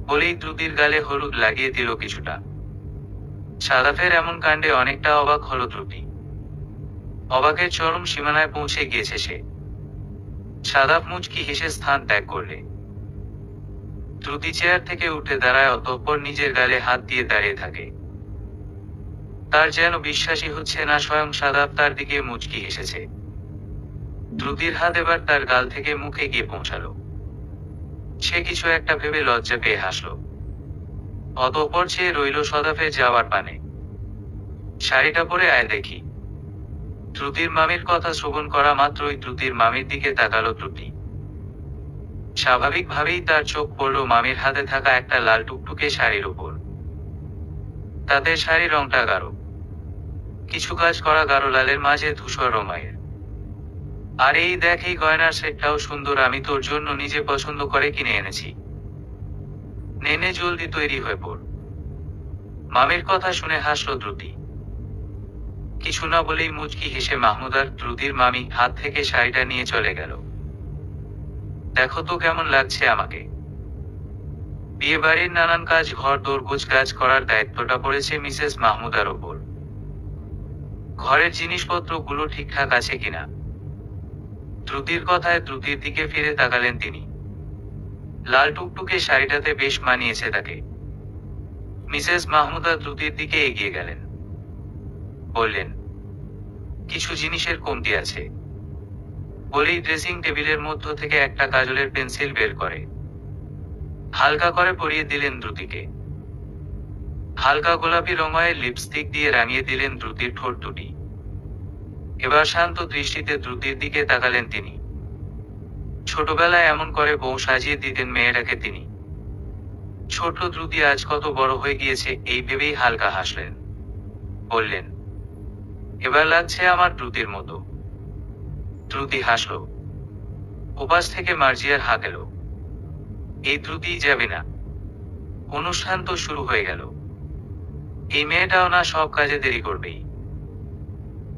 বলেই দ্রুতির গালে হলুদ লাগিয়ে দিল কিছুটা। সাদাফের এমন কাণ্ডে অনেকটা অবাক হলো দ্রুতি। অবাকের চরম সীমানায় পৌঁছে গিয়েছে সে। সাদাফ মুচকি হেসে স্থান ত্যাগ করলে। দ্রুতি চেয়ার থেকে উঠে দাঁড়ায়, অতঃপর নিজের গালে হাত দিয়ে দাঁড়িয়ে থাকে। তার যেন বিশ্বাসই হচ্ছে না স্বয়ং সাদাফ তার দিকে মুচকি হেসেছে। দ্রুতির হাত এবার তার গাল থেকে মুখে গিয়ে পৌঁছালো। সে কিছু একটা ভেবে লজ্জা পেয়ে হাসল। অতঃপর চেয়ে রইল সাদাফের যাওয়ার পানে। শাড়িটা পরে আয় দেখি। দ্রুতির মামির কথা শ্রবণ করা মাত্রই দ্রুতির মামির দিকে তাকালো দ্রুতি। স্বাভাবিকভাবেই তার চোখ পড়ল মামির হাতে থাকা একটা লাল টুকটুকে শাড়ির উপর। তাতে শাড়ির রংটা গাঢ়, কিছু কাজ করা গাঢ় লালের মাঝে ধূসর রঙের। আর এই দেখ, এই গয়নার সেটটাও সুন্দর, আমি তোর জন্য নিজে পছন্দ করে কিনে এনেছি। নেনে জলদি তৈরি হয়ে পড়। মামির কথা শুনে হাসল দ্রুতি। কিছু না বলেই মুচকি হেসে মাহমুদ আর দ্রুতির মামি হাত থেকে শাড়িটা নিয়ে চলে গেল। দেখো তো কেমন লাগছে আমাকে। বিয়ে বাড়ির নানান কাজ, ঘর দোর গোছ কাজ করার দায়িত্বটা পড়েছে মিসেস মাহমুদার ওপর। ঘরের জিনিসপত্রগুলো ঠিকঠাক আছে কিনা। দ্রুতির কথায় দ্রুতির দিকে ফিরে তাকালেন তিনি। লাল টুকটুকে শাড়িটাতে বেশ মানিয়েছে তাকে। মিসেস মাহমুদা দ্রুতির দিকে এগিয়ে গেলেন। বললেন, কিছু জিনিসের কমতি আছে। বলেই ড্রেসিং টেবিলের মধ্য থেকে একটা কাজলের পেন্সিল বের করে হালকা করে পরিয়ে দিলেন দ্রুতিকে। হালকা গোলাপি রঙের লিপস্টিক দিয়ে রাঙিয়ে দিলেন দ্রুতির ঠোঁট দুটি। এবার শান্ত দৃষ্টিতে দ্রুতির দিকে তাকালেন তিনি। ছোটবেলায় এমন করে বউ সাজিয়ে দিতেন মেয়েটাকে তিনি। ছোট দ্রুতি আজ কত বড় হয়ে গিয়েছে, এই ভেবেই হালকা হাসলেন। বললেন, এবার লাগছে আমার দ্রুতির মতো। দ্রুতি হাসল। ওপাশ থেকে মার্জিয়ার হাঁক এলো। এই দ্রুতি যাবে না? অনুষ্ঠান তো শুরু হয়ে গেল। এই মেয়েটাও না সব কাজে দেরি করবেই।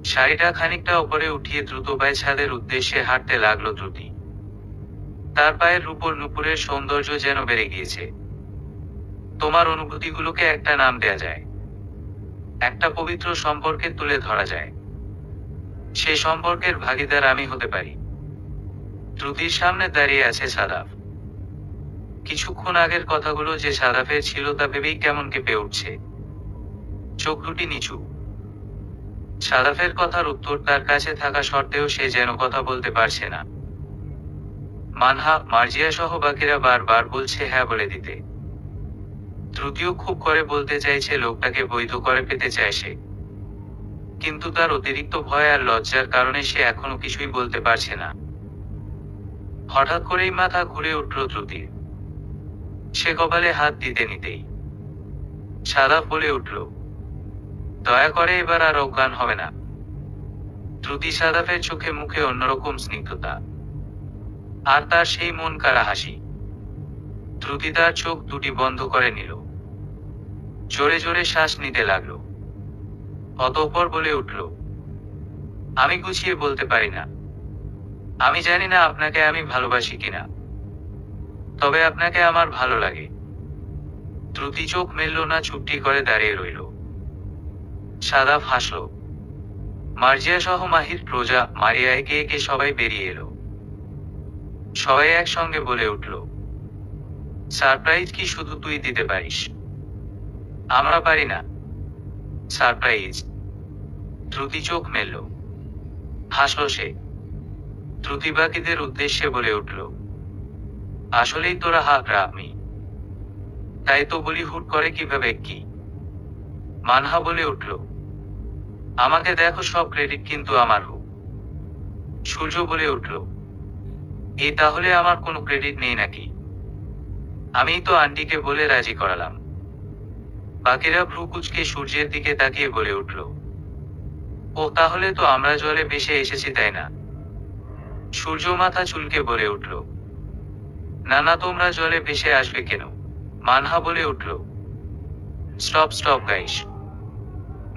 শাড়িটা খানিকটা ওপরে উঠিয়ে দ্রুত পায়ে ছাদের উদ্দেশ্যে হাঁটতে লাগলো দ্রুতি। তার পায়ের উপর নুপুরের সৌন্দর্য যেন বেড়ে গিয়েছে। তোমার অনুভূতিগুলোকে একটা নাম দেয়া যায়, একটা পবিত্র সম্পর্কে তুলে ধরা যায়। সে সম্পর্কের ভাগিদার আমি হতে পারি। দ্রুতির সামনে দাঁড়িয়ে আছে সাদাফ। কিছুক্ষণ আগের কথাগুলো যে সাদাফের ছিল তা ভেবেই কেমন কেঁপে উঠছে। চোখ দুটি নিচু। সাদাফের কথার উত্তর তার কাছে থাকা সত্ত্বেও সে যেন কথা বলতে পারছে না। মানহা, মার্জিয়া সহ বাকিরা বারবার বলছে হ্যাঁ বলে দিতে। দ্রুতিও খুব করে বলতে চাইছে লোকটাকে বৈধ করে পেতে চায় সে, কিন্তু তার অতিরিক্ত ভয় আর লজ্জার কারণে সে এখনো কিছুই বলতে পারছে না। হঠাৎ করেই মাথা ঘুরে উঠল দ্রুতির। সে কপালে হাত দিতে নিতেই সাদাফ বলে উঠল, দয়া করে এবার আর অজ্ঞান হবে না। দ্রুতি সাদাফের চোখে মুখে অন্যরকম স্নিগ্ধতা, আর তার সেই মন কাড়া হাসি। দ্রুতি তার চোখ দুটি বন্ধ করে নিল, জোরে জোরে শ্বাস নিতে লাগলো। অতঃপর বলে উঠল, আমি গুছিয়ে বলতে পারি না। আমি জানি না আপনাকে আমি ভালোবাসি কিনা, তবে আপনাকে আমার ভালো লাগে। দ্রুতি চোখ মেলল না, চুপটি করে দাঁড়িয়ে রইল। সাদাফ হাসল। মার্জিয়া সহ মাহির, প্রজা, মারিয়া একে একে সবাই বেরিয়ে এলো। সবাই একসঙ্গে বলে উঠল, সারপ্রাইজ কি শুধু তুই দিতে পারিস? আমরা পারি না। সারপ্রাইজ? দ্রুতি চোখ মেলল, হাসল সে। দ্রুতি বাকিদের উদ্দেশ্যে বলে উঠল, আসলেই তোরা আমি তাই তো বলি, হুট করে কিভাবে কি? মানহা বলে উঠল, আমাকে দেখো, সব ক্রেডিট কিন্তু আমার হোক। সূর্য বলে উঠল, এই তাহলে আমার কোনো ক্রেডিট নেই নাকি? আমিই তো আন্টিকে বলে রাজি করালাম। বাকিরা ভ্রু কুঁচকে সূর্যের দিকে তাকিয়ে বলে উঠল, ও তাহলে তো আমরা জলে ভেসে এসেছি তাই না? সূর্য মাথা চুলকে বলে উঠল, না না, তোমরা জলে ভেসে আসবে কেন? মানহা বলে উঠল, স্টপ স্টপ গাইস,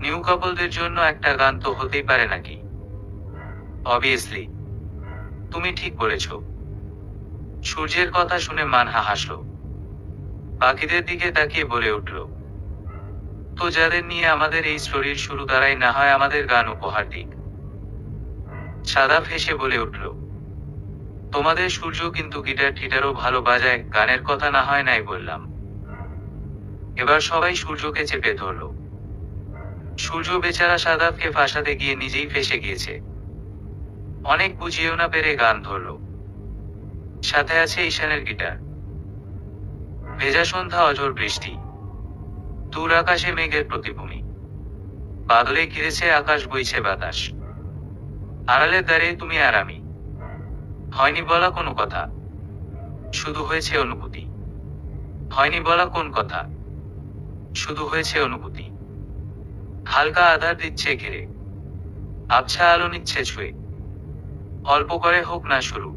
নিউ কাপলদের জন্য একটা গান তো হতেই পারে নাকি? অবভিয়াসলি, তুমি ঠিক বলেছ। সূর্যের কথা শুনে মানহা হাসল। বাকিদের দিকে তাকিয়ে বলে উঠল, তো যাদের নিয়ে আমাদের এই স্টোরির শুরু, তারাই না হয় আমাদের গান উপহার দিক। সাদাফ হেসে বলে উঠল, তোমাদের সূর্য কিন্তু গিটার টিটারও ভালো বাজায়, গানের কথা না হয় নাই বললাম। এবার সবাই সূর্যকে চেপে ধরল। সূর্য বেচারা সাদাফকে ফাঁসাতে গিয়ে নিজেই ফেসে গিয়েছে। অনেক বুঝিয়েও না পেরে গান ধরল। সাথে আছে ঈশানের গিটার। ভেজা সন্ধ্যা, অঝোর বৃষ্টি, দূর আকাশে মেঘের প্রতিভূমি, বাদলে ঘিরেছে আকাশ, বইছে বাতাস, আড়ালে দাঁড়িয়ে তুমি আর আমি। হয়নি বলা কোনো কথা, শুধু হয়েছে অনুভূতি। হয়নি বলা কোন কথা, শুধু হয়েছে অনুভূতি। হালকা আধার দিচ্ছে ঘিরে, আবছা আলো নিচ্ছে ছুঁয়ে, অল্প করে হোক না শুরু,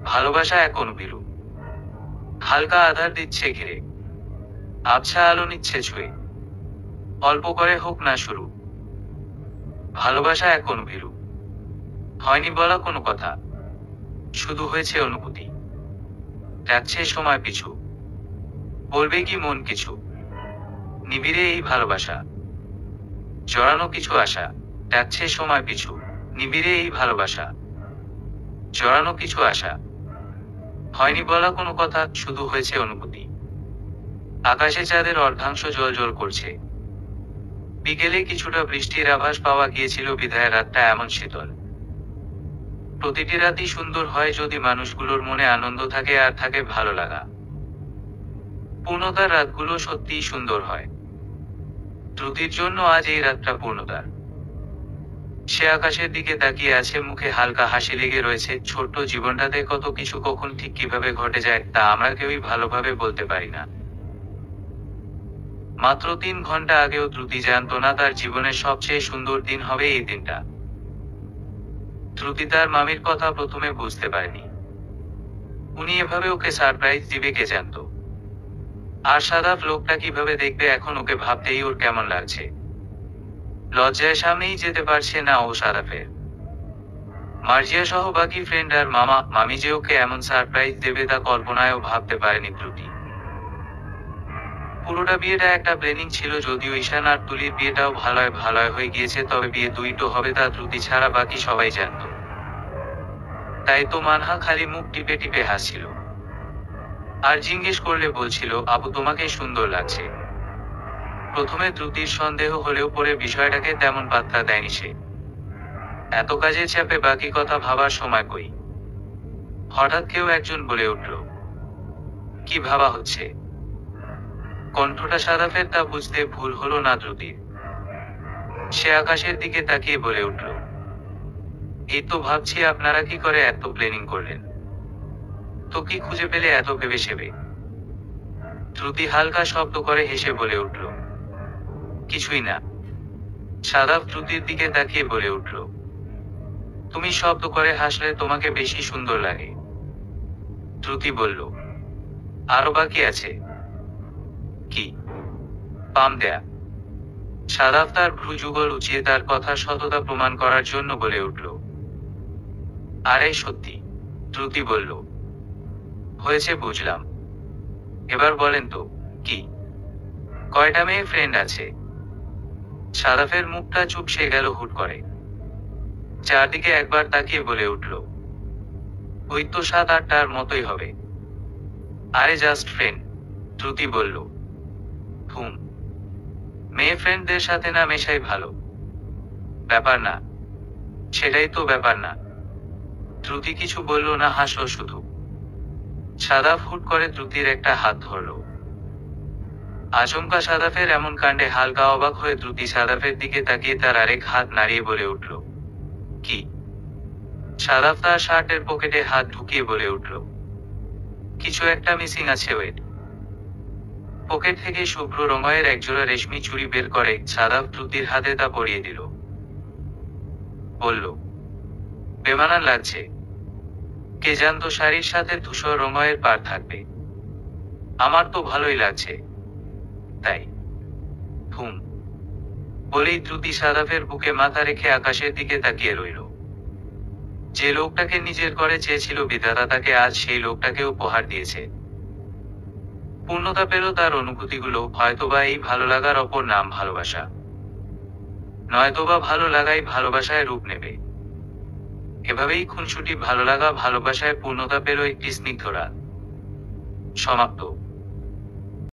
ভালোবাসা এক অনুবিরু। হালকা আধার দিচ্ছে ঘিরে, আবছা আলো নিচ্ছে ছুঁয়ে, অল্প করে হোক না শুরু, ভালোবাসা এক অনুবিরু। হয়নি বলা কোনো কথা, শুধু হয়েছে অনুভূতি। যাচ্ছে সময় পিছু, বলবে কি মন কিছু, নিবিড়ে এই ভালোবাসা, জড়ানো কিছু আশা। যাচ্ছে সময় পিছু, নিবিড়ে এই ভালোবাসা, জড়ানো কিছু আশা। হয়নি বলা কোনো কথা, শুধু হয়েছে অনুভূতি। আকাশে চাঁদের অর্ধাংশ জ্বলজ্বল করছে। বিকেলে কিছুটা বৃষ্টির আভাস পাওয়া গিয়েছিল, বিধায় রাতটা এমন শীতল। প্রতিটি রাতই সুন্দর হয় যদি মানুষগুলোর মনে আনন্দ থাকে আর থাকে ভালো লাগা। পূর্ণতার রাতগুলো সত্যিই সুন্দর হয়। দ্রুতির জন্য আজ এই রাতটা পূর্ণতার। সে আকাশের দিকে তাকিয়ে আছে, মুখে হালকা হাসি লেগে রয়েছে। ছোট্ট জীবনটাতে কত কিছু কখন ঠিক কিভাবে ঘটে যায় তা আমরা কেউই ভালোভাবে বলতে পারি না। মাত্র 3 ঘন্টা আগেও দ্রুতি জানতো না তার জীবনের সবচেয়ে সুন্দর দিন হবে এই দিনটা। দ্রুতি তার মামির কথা প্রথমে বুঝতে পারেনি। উনি এভাবে ওকে সারপ্রাইজ দিবে কে জানতো? আর সাদাফ লোকটা কিভাবে দেখবে এখন ওকে ভাবতেই ওর কেমন লাগছে। লজ্জায় সামনেই যেতে পারছে না ও সাদাফের। মার্জিয়া সহ বাকি ফ্রেন্ড আর মামা মামি যে ওকে এমন সারপ্রাইজ দেবে তা কল্পনায়ও ভাবতে পারেনি দ্রুতি। পুরোটা বিয়েটা একটা প্ল্যানিং ছিল, যদিও ঈশান আর তুলির বিয়েটাও ভালোয় হয়ে গিয়েছে, তবে বিয়ে দুইটো হবে তা দ্রুতি ছাড়া বাকি সবাই জানত। তাই তো মানহা খালি মুখ টিপে টিপে হাসছিল আর জিজ্ঞেস করলে বলছিল, আপু তোমাকে সুন্দর লাগছে। প্রথমে দ্রুতির সন্দেহ হলেও পরে বিষয়টাকে তেমন পাত্তা দেয়নি সে। এত কাজের চাপে বাকি কথা ভাবার সময় কই। হঠাৎ কেউ একজন বলে উঠল, কি ভাবা হচ্ছে? কণ্ঠটা সাদাফের, তা বুঝতে ভুল হলো না দ্রুতির। সে আকাশের দিকে তাকিয়ে বলে উঠল, এই তো ভাবছি আপনারা কি করে এত প্ল্যানিং করলেন, তো কি খুঁজে পেলে এত ভেবে সেবে? দ্রুতি হালকা শব্দ করে হেসে বলে উঠল, কিছুই না। সাদাফ দ্রুতির দিকে তাকিয়ে বলে উঠল, তুমি শব্দ করে হাসলে তোমাকে বেশি সুন্দর লাগে। দ্রুতি বলল, আরো বাকি আছে। কি? পাম দেয়া। সাদাফ তার ভ্রুযুগল উঁচিয়ে তার কথার সততা প্রমাণ করার জন্য বলে উঠল, আরে সত্যি। দ্রুতি বলল, হয়েছে বুঝলাম, এবার বলেন তো কি, কয়টা মেয়ে ফ্রেন্ড আছে? সাদাফের মুখটা চুপসে গেল হুট করে। চারদিকে একবার তাকিয়ে বলে উঠল, ওই তো 7-8টার মতোই হবে। আরে জাস্ট ফ্রেন্ড। দ্রুতি বলল, হুম, মেয়ে ফ্রেন্ডদের সাথে না মেশাই ভালো। ব্যাপার না। সেটাই তো ব্যাপার না। দ্রুতি কিছু বলল না, হাসলো শুধু। সাদাফ হুট করে দ্রুতির একটা হাত ধরল। আচমকা সাদাফের এমন কাণ্ডে হালকা অবাক হয়ে দ্রুতি সাদাফের দিকে তাকিয়ে তার আরেক হাত নাড়িয়ে বলে উঠল, কি? সাদাফ তার শার্টের পকেটে হাত ঢুকিয়ে বলে উঠল, কিছু একটা মিসিং আছে, ওয়েট। পকেট থেকে শুভ্র রঙের একজোড়া রেশমি চুড়ি বের করে সাদাফ দ্রুতির হাতে তা পরিয়ে দিল। বলল, বেমানান লাগছে। কে জানতো শাড়ির সাথে ধূসর রঙের পার থাকবে। আমার তো ভালোই লাগছে। তাই। হুম। বলেই দ্রুতি সাদাফের বুকে মাথা রেখে আকাশের দিকে তাকিয়ে রইল। যে লোকটাকে নিজের করে চেয়েছিল বিধাতা, তাকে আজ সেই লোকটাকে উপহার দিয়েছে। পূর্ণতা পেল তার অনুভূতিগুলো। হয়তোবা এই ভালো লাগার অপর নাম ভালোবাসা, নয়তোবা ভালো লাগাই ভালোবাসায় রূপ নেবে। এভাবেই খুনসুটি ভালো লাগা ভালোবাসায় পূর্ণতা পেল একটি স্নিগ্ধ রাত। সমাপ্ত।